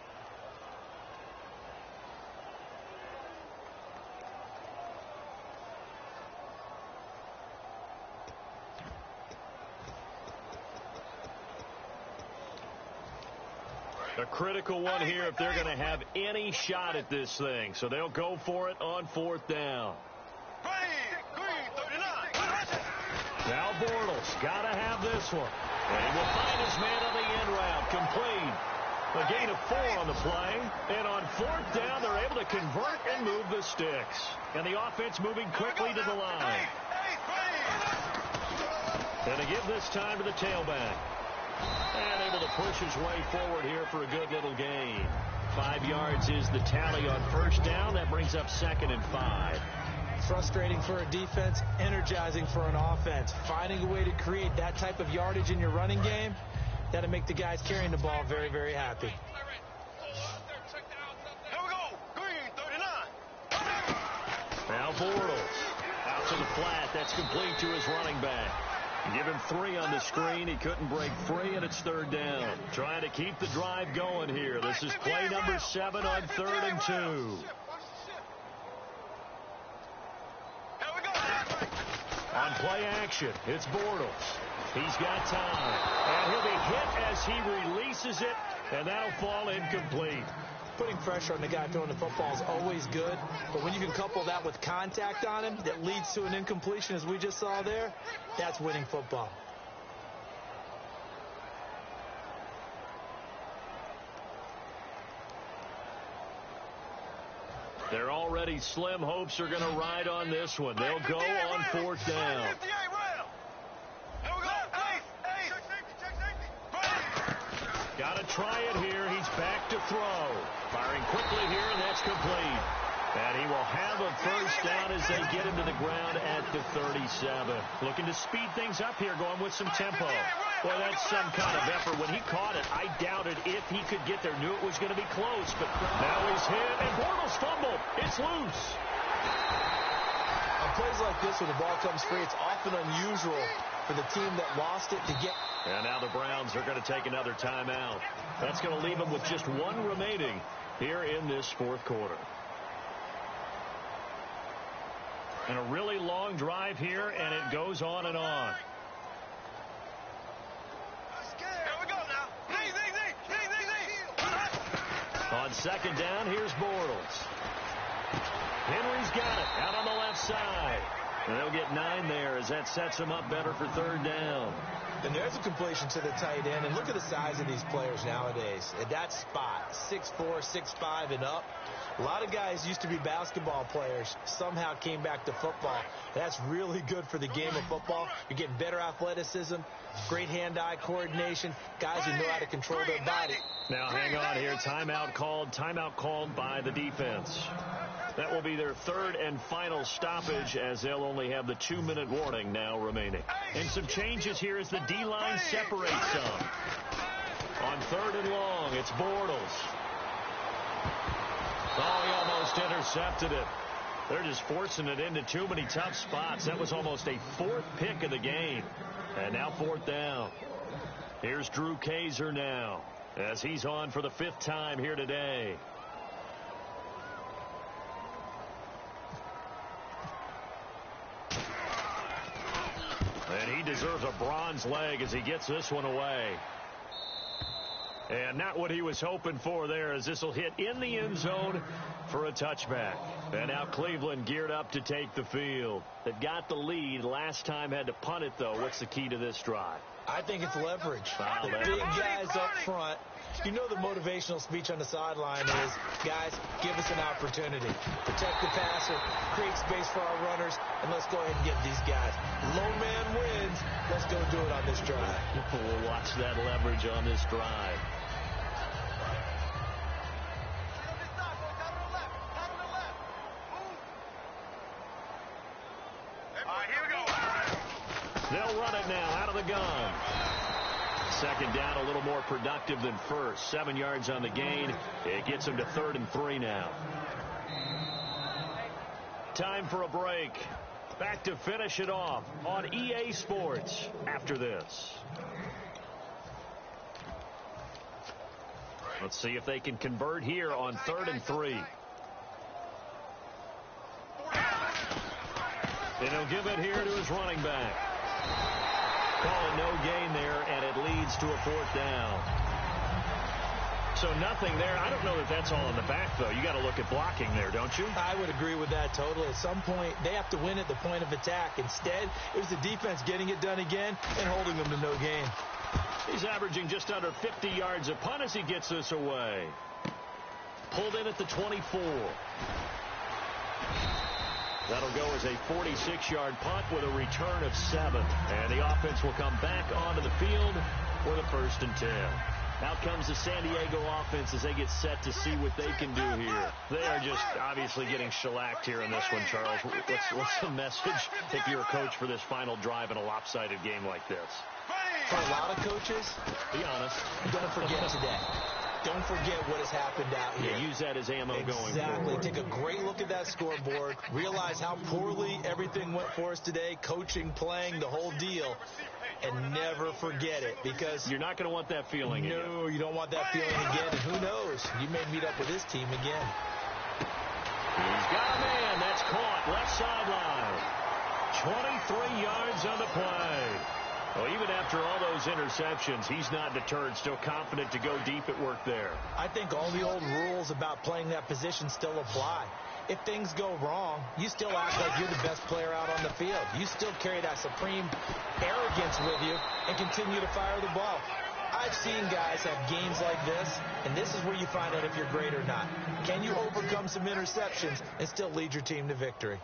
A critical one here if they're going to have any shot at this thing. So they'll go for it on 4th down. Now Bortles got to have this one. And he will find his man on the end route. Complete. A gain of 4 on the play. And on 4th down, they're able to convert and move the sticks. And the offense moving quickly to the line. And to give this time to the tailback. And able to push his way forward here for a good little gain. 5 yards is the tally on 1st down. That brings up 2nd and 5. Frustrating for a defense, energizing for an offense. Finding a way to create that type of yardage in your running game, that'll make the guys carrying the ball very, very happy. Here we go. Green, 39. Now Bortles out to the flat. That's complete to his running back. Give him 3 on the screen. He couldn't break free, and it's 3rd down. Trying to keep the drive going here. This is play number 7 on 3rd and 2. On play action, it's Bortles. He's got time. And he'll be hit as he releases it, and that'll fall incomplete. Putting pressure on the guy throwing the football is always good, but when you can couple that with contact on him that leads to an incompletion, as we just saw there, that's winning football. They're already slim hopes are going to ride on this one. They'll go on 4th down. Got to try it here. He's back to throw. Firing quickly here, and that's complete. And he will have a 1st down as they get into the ground at the 37. Looking to speed things up here, going with some tempo. Boy, that's some kind of effort. When he caught it, I doubted if he could get there. Knew it was going to be close, but now he's hit, and Bortles fumbled. It's loose. On plays like this, when the ball comes free, it's often unusual for the team that lost it to get. And now the Browns are going to take another timeout. That's going to leave them with just 1 remaining here in this 4th quarter. And a really long drive here, and it goes on and on. On 2nd down, here's Bortles. Henry's got it out on the left side. And they'll get 9 there as that sets them up better for 3rd down. And there's a completion to the tight end. And look at the size of these players nowadays. At that spot, 6'4", 6'5", and up. A lot of guys used to be basketball players, somehow came back to football. That's really good for the game of football. You're getting better athleticism, great hand-eye coordination, guys who know how to control their body. Now hang on here. Timeout called by the defense. That will be their 3rd and final stoppage, as they'll only have the 2-minute warning now remaining. And some changes here as the D-line separates some. On 3rd and long, it's Bortles. Oh, he almost intercepted it. They're just forcing it into too many tough spots. That was almost a 4th pick of the game. And now 4th down. Here's Drew Kaiser now, as he's on for the 5th time here today. And he deserves a bronze leg as he gets this one away. And not what he was hoping for there, as this will hit in the end zone for a touchback. And now Cleveland geared up to take the field. They've got the lead. Last time had to punt it, though. What's the key to this drive? I think it's leverage. The big guys up front. You know the motivational speech on the sideline is, guys, give us an opportunity. Protect the passer, create space for our runners, and let's go ahead and get these guys. Lone man wins. Let's go do it on this drive. We'll watch that leverage on this drive. They'll run it now out of the gun. 2nd down, a little more productive than 1st. 7 yards on the gain. It gets them to 3rd and 3 now. Time for a break. Back to finish it off on EA Sports after this. Let's see if they can convert here on 3rd and 3. And he'll give it here to his running back. Calling no gain there, and it leads to a 4th down. So nothing there. I don't know that that's all in the back, though. You got to look at blocking there, don't you? I would agree with that totally. At some point, they have to win at the point of attack. Instead, it was the defense getting it done again and holding them to no gain. He's averaging just under 50 yards a punt as he gets this away. Pulled in at the 24. That'll go as a 46-yard punt with a return of 7. And the offense will come back onto the field for the 1st and 10. Out comes the San Diego offense as they get set to see what they can do here. They are just obviously getting shellacked here in this one, Charles. What's the message if you're a coach for this final drive in a lopsided game like this? For a lot of coaches, be honest, don't forget today. Don't forget what has happened out here. Yeah, use that as ammo going forward. Exactly. Take a great look at that scoreboard. Realize how poorly everything went for us today. Coaching, playing, the whole deal. And never forget it, because you're not going to want that feeling again. No, you don't want that feeling again. And who knows? You may meet up with this team again. He's got a man. That's caught. Left sideline. 23 yards on the play. Well, even after all those interceptions, he's not deterred, still confident to go deep at work there. I think all the old rules about playing that position still apply. If things go wrong, you still act like you're the best player out on the field. You still carry that supreme arrogance with you and continue to fire the ball. I've seen guys have games like this, and this is where you find out if you're great or not. Can you overcome some interceptions and still lead your team to victory?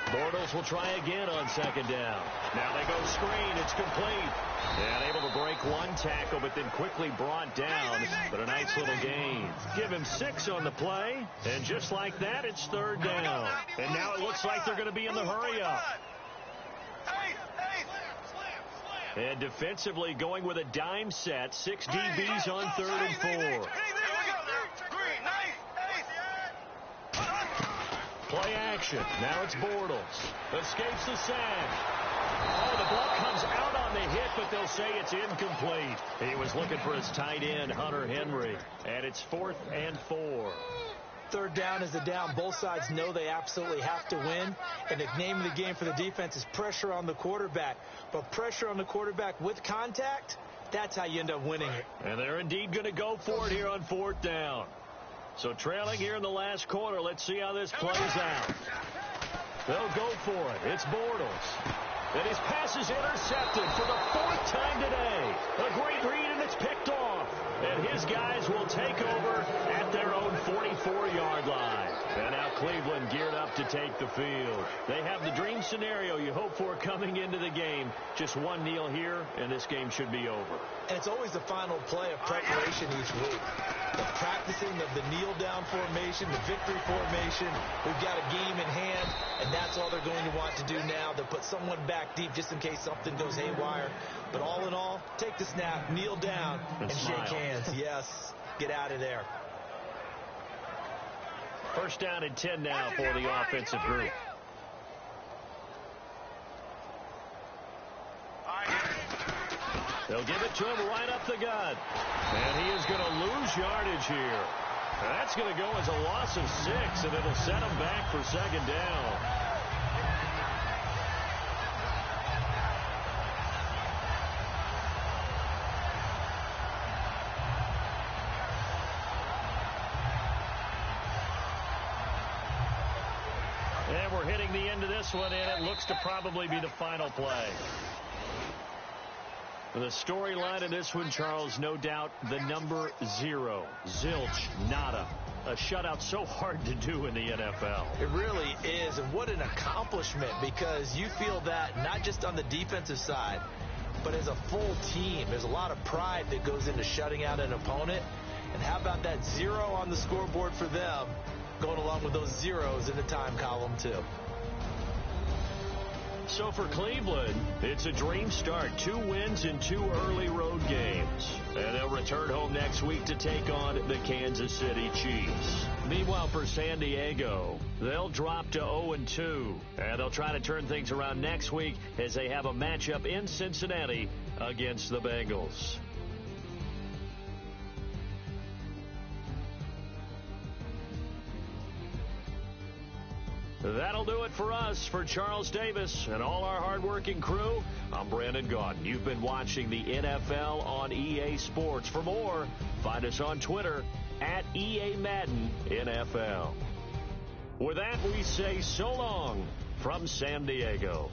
Bortles will try again on 2nd down. Now they go screen. It's complete. And able to break one tackle, but then quickly brought down. But a nice little gain. Give him 6 on the play. And just like that, it's 3rd down. And now it looks like they're going to be in the hurry-up. And defensively going with a dime set. 6 DBs on 3rd and 4. Play action. Now it's Bortles. Escapes the sack. Oh, the ball comes out on the hit, but they'll say it's incomplete. He was looking for his tight end, Hunter Henry. And it's 4th and 4. 3rd down is the down. Both sides know they absolutely have to win. And the name of the game for the defense is pressure on the quarterback. But pressure on the quarterback with contact, that's how you end up winning it. And they're indeed going to go for it here on 4th down. So trailing here in the last quarter. Let's see how this plays out. They'll go for it. It's Bortles. And his pass is intercepted for the 4th time today. A great read, and it's picked off. And his guys will take over at their own 44-yard line. And now Cleveland geared up to take the field. They have the dream scenario you hope for coming into the game. Just one kneel here, and this game should be over. And it's always the final play of preparation each week. The practicing of the kneel-down formation, the victory formation. We've got a game in hand, and that's all they're going to want to do now. They'll put someone back deep just in case something goes haywire. But all in all, take the snap, kneel down, and shake hands. Yes, get out of there. 1st down and 10 now for the offensive group. They'll give it to him right up the gut. And he is going to lose yardage here. That's going to go as a loss of 6, and it'll set him back for 2nd down. And we're hitting the end of this one, and it looks to probably be the final play. The storyline of this one, Charles, no doubt the number 0. Zilch, nada. A shutout so hard to do in the NFL. It really is, and what an accomplishment, because you feel that not just on the defensive side, but as a full team. There's a lot of pride that goes into shutting out an opponent. And how about that 0 on the scoreboard for them, going along with those zeros in the time column, too. So for Cleveland, it's a dream start. 2 wins in 2 early road games. And they'll return home next week to take on the Kansas City Chiefs. Meanwhile, for San Diego, they'll drop to 0-2. And they'll try to turn things around next week as they have a matchup in Cincinnati against the Bengals. That'll do it for us. For Charles Davis and all our hardworking crew, I'm Brandon Gaudin. You've been watching the NFL on EA Sports. For more, find us on Twitter at EA Madden NFL. With that, we say so long from San Diego.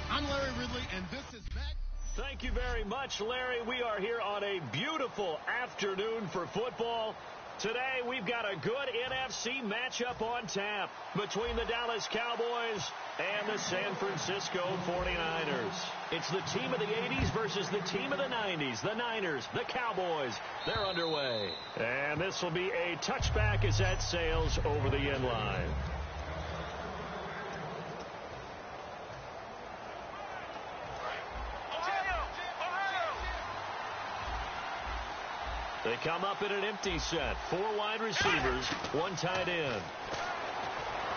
I'm Larry Ridley, and this is Matt. Thank you very much, Larry. We are here on a beautiful afternoon for football. Today, we've got a good NFC matchup on tap between the Dallas Cowboys and the San Francisco 49ers. It's the team of the 80s versus the team of the 90s. The Niners, the Cowboys, they're underway. And this will be a touchback as that sails over the end line. They come up in an empty set. 4 wide receivers, 1 tight end.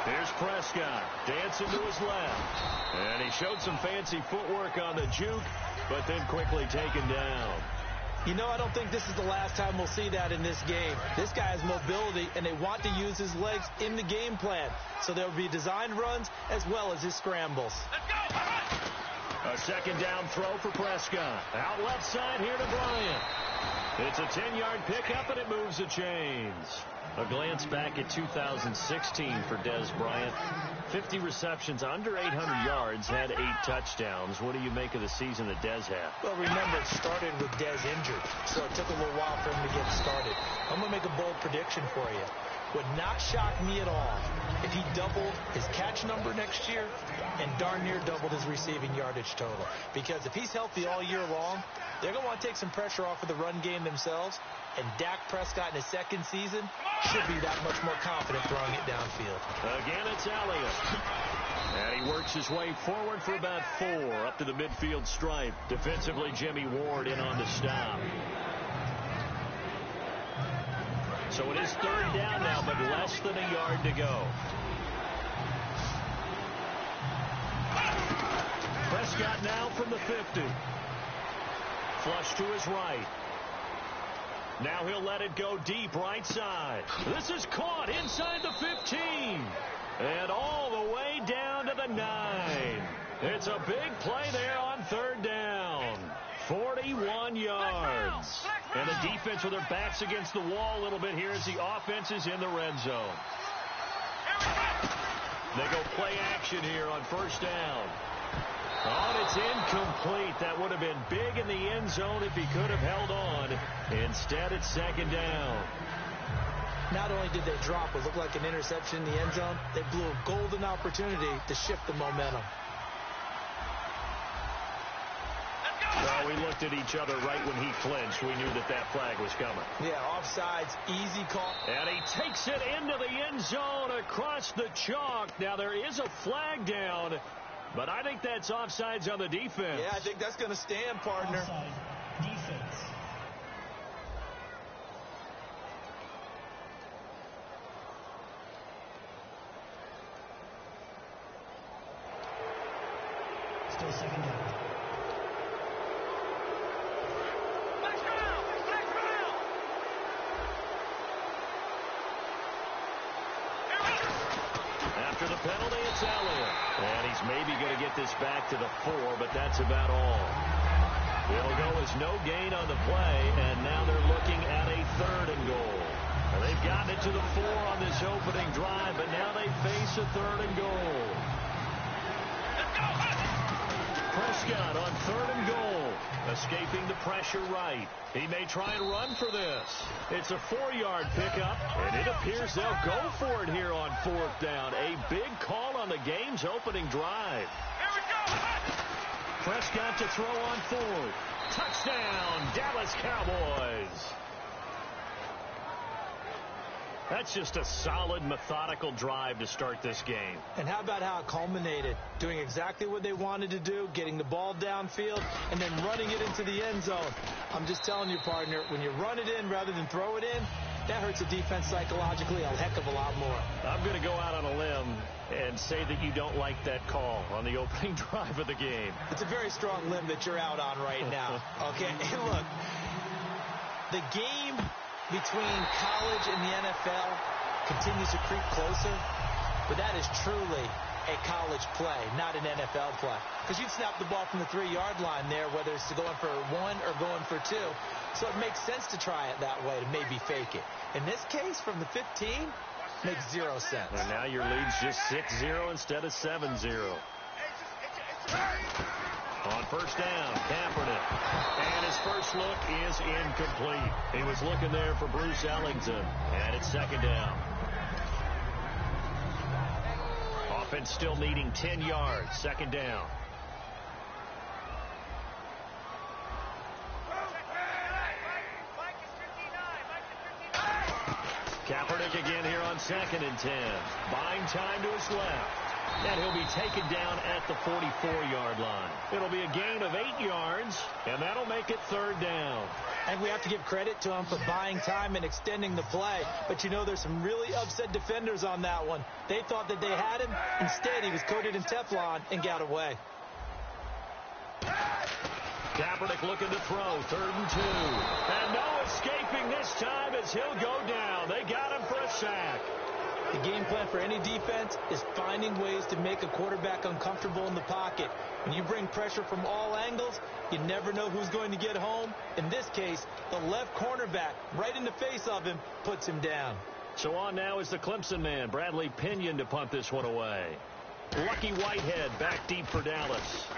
Here's Prescott, dancing to his left. And he showed some fancy footwork on the juke, but then quickly taken down. You know, I don't think this is the last time we'll see that in this game. This guy has mobility, and they want to use his legs in the game plan. So there will be designed runs as well as his scrambles. Let's go! All right. A second down throw for Prescott. Out left side here to Bryant. It's a 10-yard pickup, and it moves the chains. A glance back at 2016 for Dez Bryant. 50 receptions, under 800 yards, had 8 touchdowns. What do you make of the season that Dez had? Well, remember, it started with Dez injured, so it took a little while for him to get started. I'm going to make a bold prediction for you. Would not shock me at all if he doubled his catch number next year and darn near doubled his receiving yardage total. Because if he's healthy all year long, they're going to want to take some pressure off of the run game themselves. And Dak Prescott in his second season should be that much more confident throwing it downfield. Again, it's Elliott. And he works his way forward for about 4 up to the midfield stripe. Defensively, Jimmy Ward in on the stop. So it is 3rd down now, but less than a yard to go. Prescott now from the 50. Flush to his right. Now he'll let it go deep right side. This is caught inside the 15. And all the way down to the 9. It's a big play there on 3rd down. 41 yards. And the defense with their backs against the wall a little bit here as the offense is in the red zone. They go play action here on 1st down. Oh, it's incomplete. That would have been big in the end zone if he could have held on. Instead, it's 2nd down. Not only did they drop what looked like an interception in the end zone, they blew a golden opportunity to shift the momentum. Well, we looked at each other right when he flinched. We knew that that flag was coming. Yeah, offsides, easy call. And he takes it into the end zone across the chalk. Now, there is a flag down, but I think that's offsides on the defense. Yeah, I think that's going to stand, partner. Offside. Defense. Still 2nd down. After the penalty, it's Elliott. And he's maybe going to get this back to the 4, but that's about all. It'll go as no gain on the play, and now they're looking at a 3rd and goal. And they've gotten it to the 4 on this opening drive, but now they face a 3rd and goal. Prescott on 3rd and goal, escaping the pressure right. He may try and run for this. It's a 4-yard pickup, and it appears they'll go for it here on 4th down. A big call on the game's opening drive. Prescott to throw on 4th. Touchdown, Dallas Cowboys. That's just a solid, methodical drive to start this game. And how about how it culminated? Doing exactly what they wanted to do, getting the ball downfield, and then running it into the end zone. I'm just telling you, partner, when you run it in rather than throw it in, that hurts the defense psychologically a heck of a lot more. I'm going to go out on a limb and say that you don't like that call on the opening drive of the game. It's a very strong limb that you're out on right now. Okay, and look, the game between college and the NFL continues to creep closer, but that is truly a college play, not an NFL play. Because you'd snap the ball from the 3-yard line there, whether it's going for 1 or going for 2. So it makes sense to try it that way, to maybe fake it. In this case, from the 15, makes 0 sense. And now your lead's just 6-0 instead of 7-0. On 1st down, Kaepernick. And his first look is incomplete. He was looking there for Bruce Ellington. And it's 2nd down. Offense still needing 10 yards. 2nd down. Kaepernick again here on 2nd and 10. Buying time to his left. And he'll be taken down at the 44-yard line. It'll be a gain of 8 yards, and that'll make it 3rd down. And we have to give credit to him for buying time and extending the play. But, you know, there's some really upset defenders on that one. They thought that they had him. Instead, he was coated in Teflon and got away. Kaepernick looking to throw. 3rd and 2. And no escaping this time as he'll go down. They got him for a sack. The game plan for any defense is finding ways to make a quarterback uncomfortable in the pocket. When you bring pressure from all angles, you never know who's going to get home. In this case, the left cornerback, right in the face of him, puts him down. So on now is the Clemson man, Bradley Pinion, to punt this one away. Lucky Whitehead back deep for Dallas.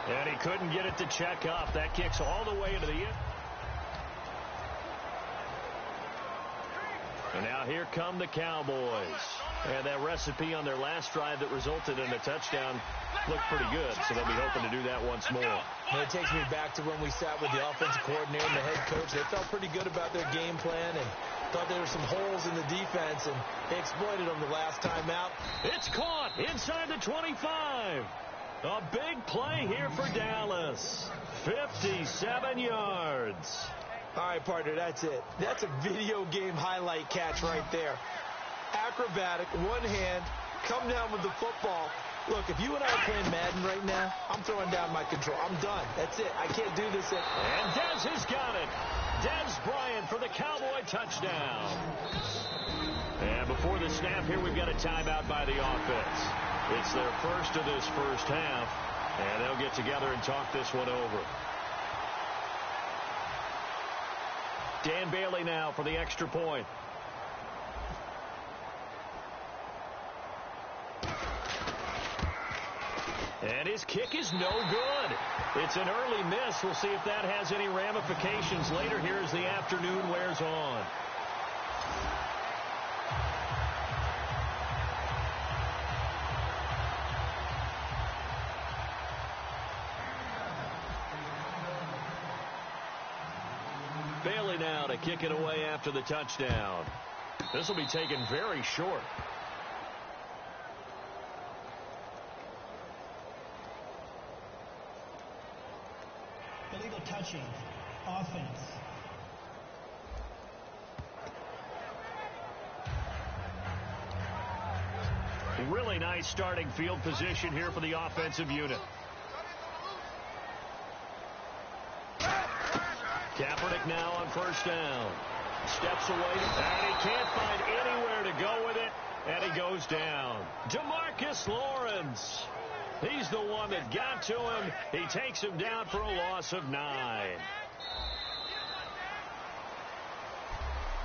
And he couldn't get it to check up. That kicks all the way into the end. And now here come the Cowboys. And that recipe on their last drive that resulted in a touchdown looked pretty good, so they'll be hoping to do that once more. And it takes me back to when we sat with the offensive coordinator and the head coach. They felt pretty good about their game plan and thought there were some holes in the defense, and they exploited them the last time out. It's caught inside the 25. A big play here for Dallas. 57 yards. All right, partner, that's it. That's a video game highlight catch right there. Acrobatic, one hand, come down with the football. Look, if you and I are playing Madden right now, I'm throwing down my control. I'm done. That's it. I can't do this. And Dez has got it. Dez Bryant for the Cowboy touchdown. And before the snap here, we've got a timeout by the offense. It's their first of this first half, and they'll get together and talk this one over. Dan Bailey now for the extra point. And his kick is no good. It's an early miss. We'll see if that has any ramifications later here as the afternoon wears on. Bailey now to kick it away after the touchdown. This will be taken very short. Illegal touching. Offense. Really nice starting field position here for the offensive unit. Kaepernick now on first down. Steps away, and he can't find anywhere to go with it, and he goes down. DeMarcus Lawrence. He's the one that got to him. He takes him down for a loss of 9.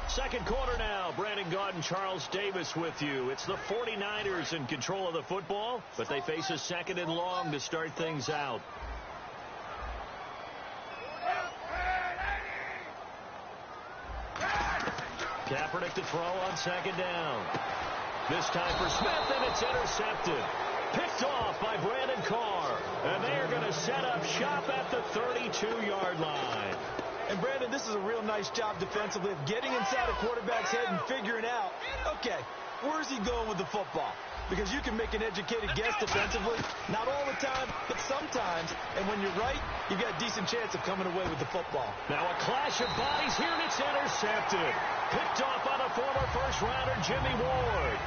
Second quarter now. Brandon Gaudin, Charles Davis with you. It's the 49ers in control of the football, but they face a second and long to start things out. Kaepernick to throw on second down. This time for Smith, and it's intercepted. Picked off by Brandon Carr. And they are going to set up shop at the 32-yard line. And, Brandon, this is a real nice job defensively of getting inside a quarterback's head and figuring out, okay, where's he going with the football? Because you can make an educated guess defensively. Not all the time, but sometimes. And when you're right, you've got a decent chance of coming away with the football. Now a clash of bodies here, and it's intercepted. Picked off by the former first-rounder Jimmy Ward.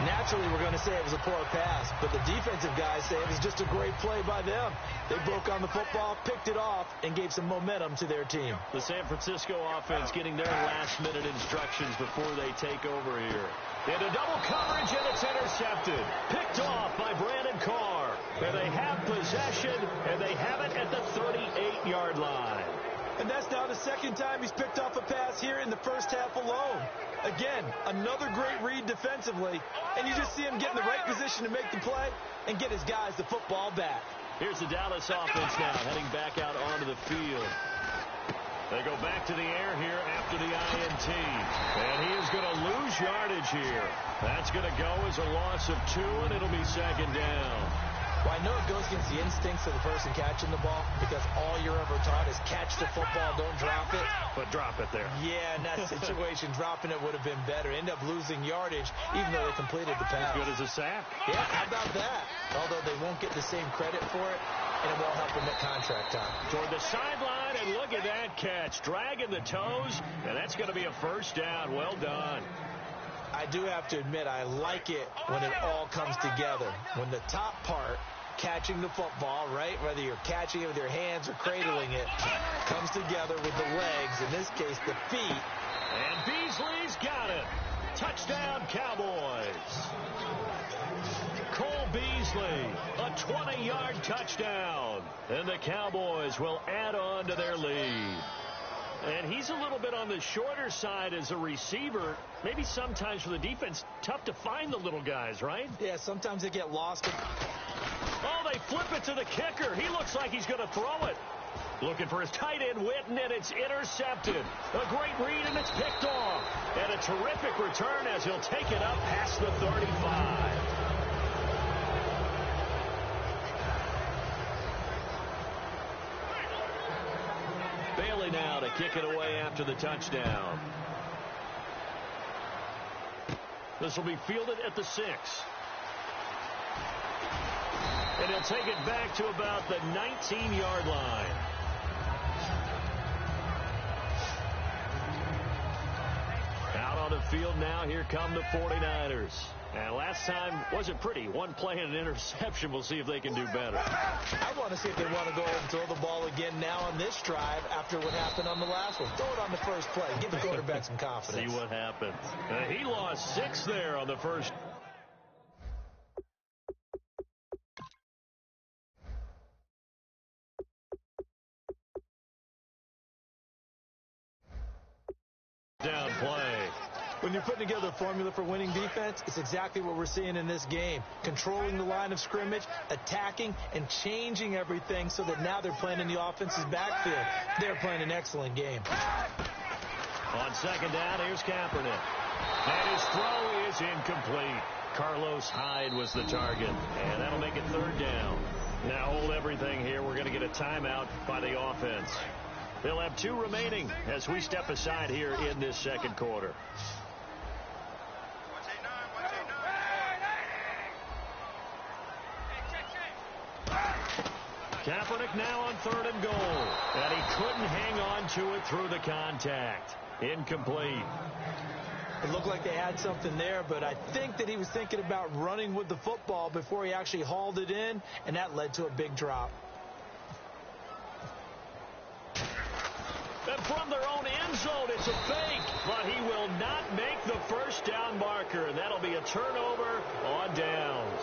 Naturally, we're going to say it was a poor pass, but the defensive guys say it was just a great play by them. They broke on the football, picked it off, and gave some momentum to their team. The San Francisco offense getting their last-minute instructions before they take over here. Into double coverage, and it's intercepted. Picked off by Brandon Carr. And they have possession, and they have it at the 38-yard line. And that's now the second time he's picked off a pass here in the first half alone. Again, another great read defensively, and you just see him get in the right position to make the play and get his guys the football back. Here's the Dallas offense now, heading back out onto the field. They go back to the air here after the INT, and he is going to lose yardage here. That's going to go as a loss of 2, and it'll be second down. Well, I know it goes against the instincts of the person catching the ball because all you're ever taught is catch the football, don't drop it. But drop it there. Yeah, in that situation, dropping it would have been better. End up losing yardage, even though they completed the pass. As good as a sack. Yeah, how about that? Although they won't get the same credit for it, and it won't help them at contract time. Toward the sideline, and look at that catch. Dragging the toes, and that's going to be a first down. Well done. I do have to admit, I like it when it all comes together. When the top part, catching the football, right, whether you're catching it with your hands or cradling it, comes together with the legs, in this case the feet, And Beasley's got it. Touchdown, Cowboys. Cole Beasley, a 20-yard touchdown. And the Cowboys will add on to their lead. And he's a little bit on the shorter side as a receiver. Maybe sometimes for the defense, tough to find the little guys, right? Yeah, sometimes they get lost. Oh, they flip it to the kicker. He looks like he's going to throw it. Looking for his tight end, Witten, and it's intercepted. A great read, and it's picked off. And a terrific return as he'll take it up past the 35. Bailey now to kick it away after the touchdown. This will be fielded at the 6. And he'll take it back to about the 19-yard line. Out on the field now, here come the 49ers. And last time wasn't pretty. One play and an interception. We'll see if they can do better. I want to see if they want to go ahead and throw the ball again now on this drive after what happened on the last one. Throw it on the first play. Give the quarterback some confidence. See what happens. He lost 6 there on the first. Down play. When you're putting together a formula for winning defense, it's exactly what we're seeing in this game. Controlling the line of scrimmage, attacking, and changing everything so that now they're playing in the offense's backfield. They're playing an excellent game. On second down, here's Kaepernick. And his throw is incomplete. Carlos Hyde was the target. And that'll make it third down. Now hold everything here. We're going to get a timeout by the offense. They'll have 2 remaining as we step aside here in this second quarter. Kaepernick now on 3rd and goal. And he couldn't hang on to it through the contact. Incomplete. It looked like they had something there, but I think that he was thinking about running with the football before he actually hauled it in, and that led to a big drop. And from their own end zone, it's a fake, but he will not make the first down marker, and that'll be a turnover on downs.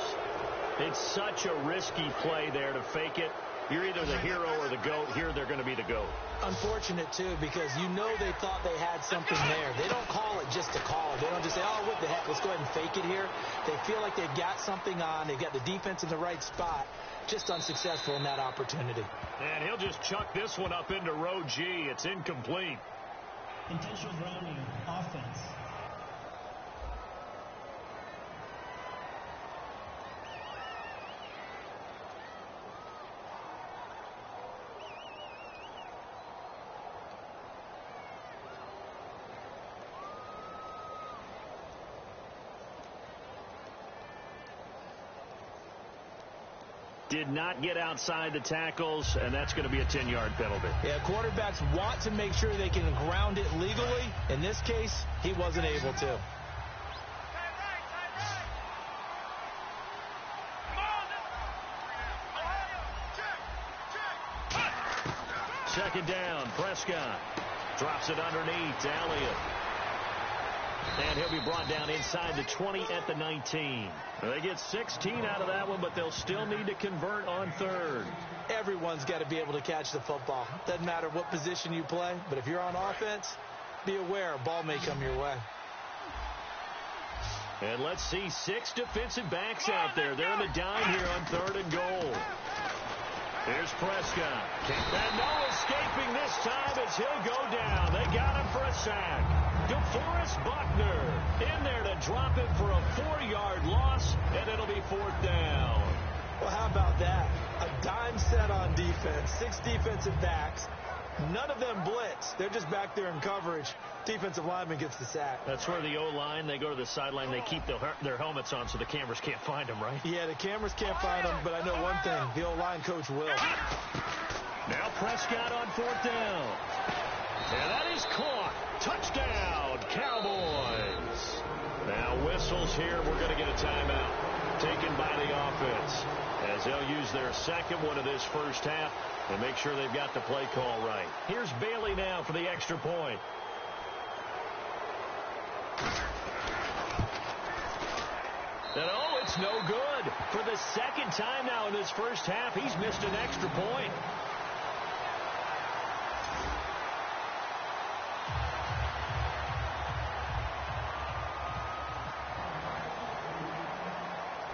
It's such a risky play there to fake it. You're either the hero or the GOAT. Here, they're going to be the GOAT. Unfortunate, too, because you know they thought they had something there. They don't call it just to call. They don't just say, oh, what the heck, let's go ahead and fake it here. They feel like they've got something on. They've got the defense in the right spot. Just unsuccessful in that opportunity. And he'll just chuck this one up into row G. It's incomplete. Intentional grounding, offense. Did not get outside the tackles, and that's going to be a 10-yard penalty. Yeah, quarterbacks want to make sure they can ground it legally. In this case, he wasn't able to. Second down, Prescott drops it underneath to Elliott. And he'll be brought down inside the 20 at the 19. They get 16 out of that one, but they'll still need to convert on 3rd. Everyone's got to be able to catch the football. Doesn't matter what position you play, but if you're on offense, be aware a ball may come your way. And let's see 6 defensive backs out there. They're in the dime here on 3rd and goal. Here's Prescott. And no escaping this time as he'll go down. They got him for a sack. DeForest Buckner in there to drop it for a 4-yard loss, and it'll be 4th down. Well, how about that? A dime set on defense, 6 defensive backs. None of them blitz. They're just back there in coverage. Defensive lineman gets the sack. That's where the O-line, they go to the sideline, they keep their helmets on so the cameras can't find them, right? Yeah, the cameras can't find them, but I know one thing. The O-line coach will. Now Prescott on 4th down. And that is caught. Touchdown, Cowboys. Now whistles here. We're going to get a timeout taken by the offense as they'll use their second one of this first half and make sure they've got the play call right. Here's Bailey now for the extra point. And oh, it's no good. For the second time now in this first half, he's missed an extra point.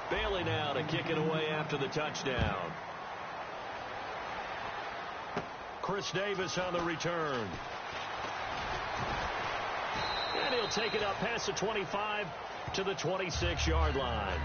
Bailey now to kick it away after the touchdown. Chris Davis on the return. And he'll take it up past the 25 to the 26-yard line.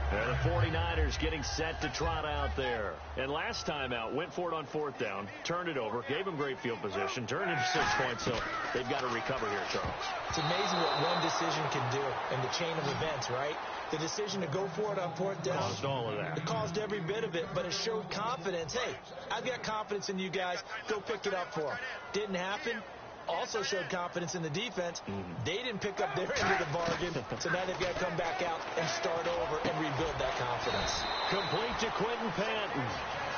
And the 49ers getting set to trot out there. And last time out, went for it on fourth down, turned it over, gave them great field position, turned into 6 points, so they've got to recover here, Charles. It's amazing what one decision can do in the chain of events, right? The decision to go for it on fourth down. Caused all of that. It caused every bit of it, but it showed confidence. Hey, I've got confidence in you guys. Go pick it up for them. Didn't happen. Also showed confidence in the defense. They didn't pick up their end of the bargain, so now they've got to come back out and start over and rebuild that confidence. Complete to Quentin Patton.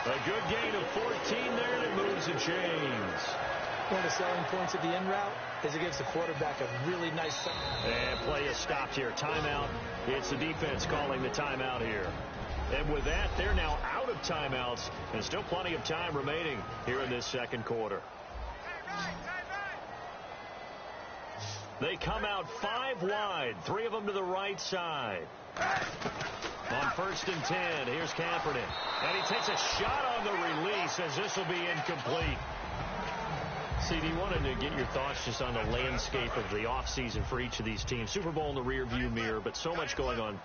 A good gain of 14 there, and it moves the chains. One of the selling points of the in route is it gives the quarterback a really nice... And play is stopped here. Timeout. It's the defense calling the timeout here. And with that, they're now out of timeouts, and still plenty of time remaining here in this second quarter. They come out 5 wide, 3 of them to the right side. On 1st and 10, here's Kaepernick. And he takes a shot on the release as this will be incomplete. CD, wanted to get your thoughts just on the landscape of the offseason for each of these teams. Super Bowl in the rearview mirror, but so much going on.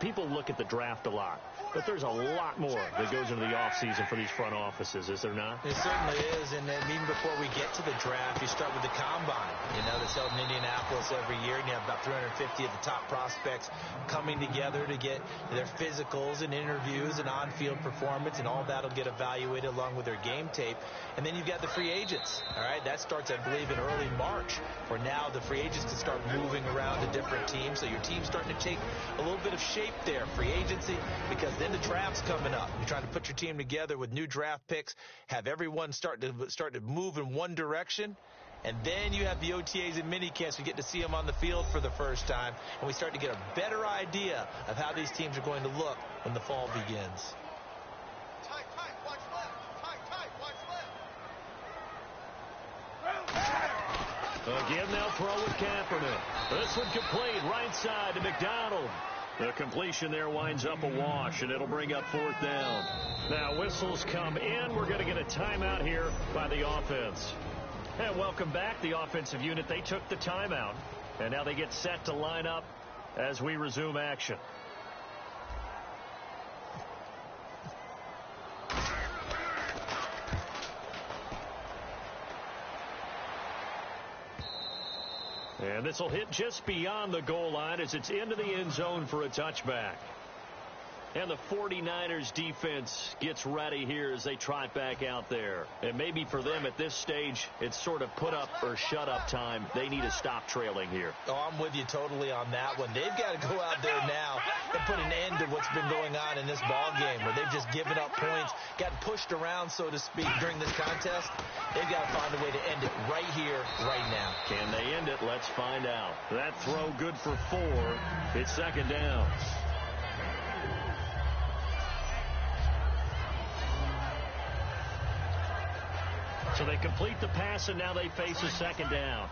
People look at the draft a lot, but there's a lot more that goes into the offseason for these front offices, is there not? It certainly is, and even before we get to the draft, you start with the combine. You know, that's held in Indianapolis every year, and you have about 350 of the top prospects coming together to get their physicals and interviews and on-field performance, and all that will get evaluated along with their game tape. And then you've got the free agents, all right? That starts, I believe, in early March, where now the free agents can start moving around to different teams. So your team's starting to take a little bit of shape there, free agency, because then the draft's coming up. You're trying to put your team together with new draft picks, have everyone start to move in one direction. And then you have the OTAs and minicamps. We get to see them on the field for the first time, and we start to get a better idea of how these teams are going to look when the fall begins. Again, they'll throw with Kaepernick. This one complete, right side to McDonald. The completion there winds up a wash, and it'll bring up 4th down. Now, whistles come in. We're going to get a timeout here by the offense. And welcome back, the offensive unit. They took the timeout, and now they get set to line up as we resume action. And this will hit just beyond the goal line as it's into the end zone for a touchback. And the 49ers defense gets ready here as they trot back out there. And maybe for them at this stage, it's sort of put up or shut up time. They need to stop trailing here. Oh, I'm with you totally on that one. They've got to go out there now and put an end to what's been going on in this ball game, where they've just given up points, got pushed around, so to speak, during this contest. They've got to find a way to end it right here, right now. Can they end it? Let's find out. That throw good for 4. It's 2nd down. So they complete the pass, and now they face a 2nd down.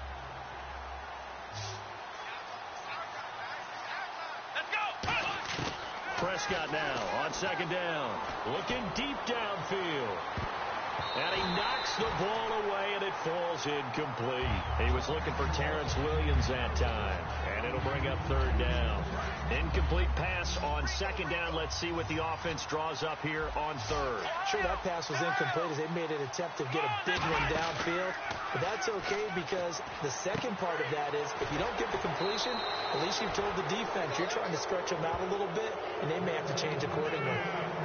Prescott now on 2nd down. Looking deep downfield. And he knocks the ball away, and it falls incomplete. He was looking for Terrence Williams that time. And it'll bring up 3rd down. Incomplete pass on 2nd down. Let's see what the offense draws up here on 3rd. Sure, that pass was incomplete as they made an attempt to get a big one downfield. But that's okay, because the second part of that is if you don't get the completion, at least you've told the defense you're trying to stretch them out a little bit, and they may have to change accordingly.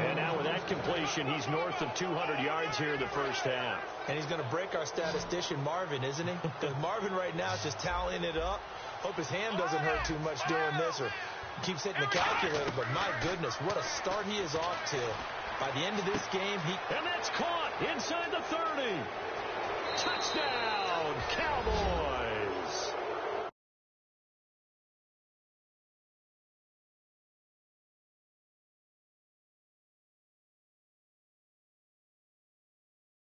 And now with that completion, he's north of 200 yards here in the first half. And he's going to break our statistician, Marvin, isn't he? Because Marvin right now is just tallying it up. Hope his hand doesn't hurt too much doing this, or keeps hitting the calculator. But my goodness, what a start he is off to. By the end of this game, And that's caught inside the 30. Touchdown, Cowboys.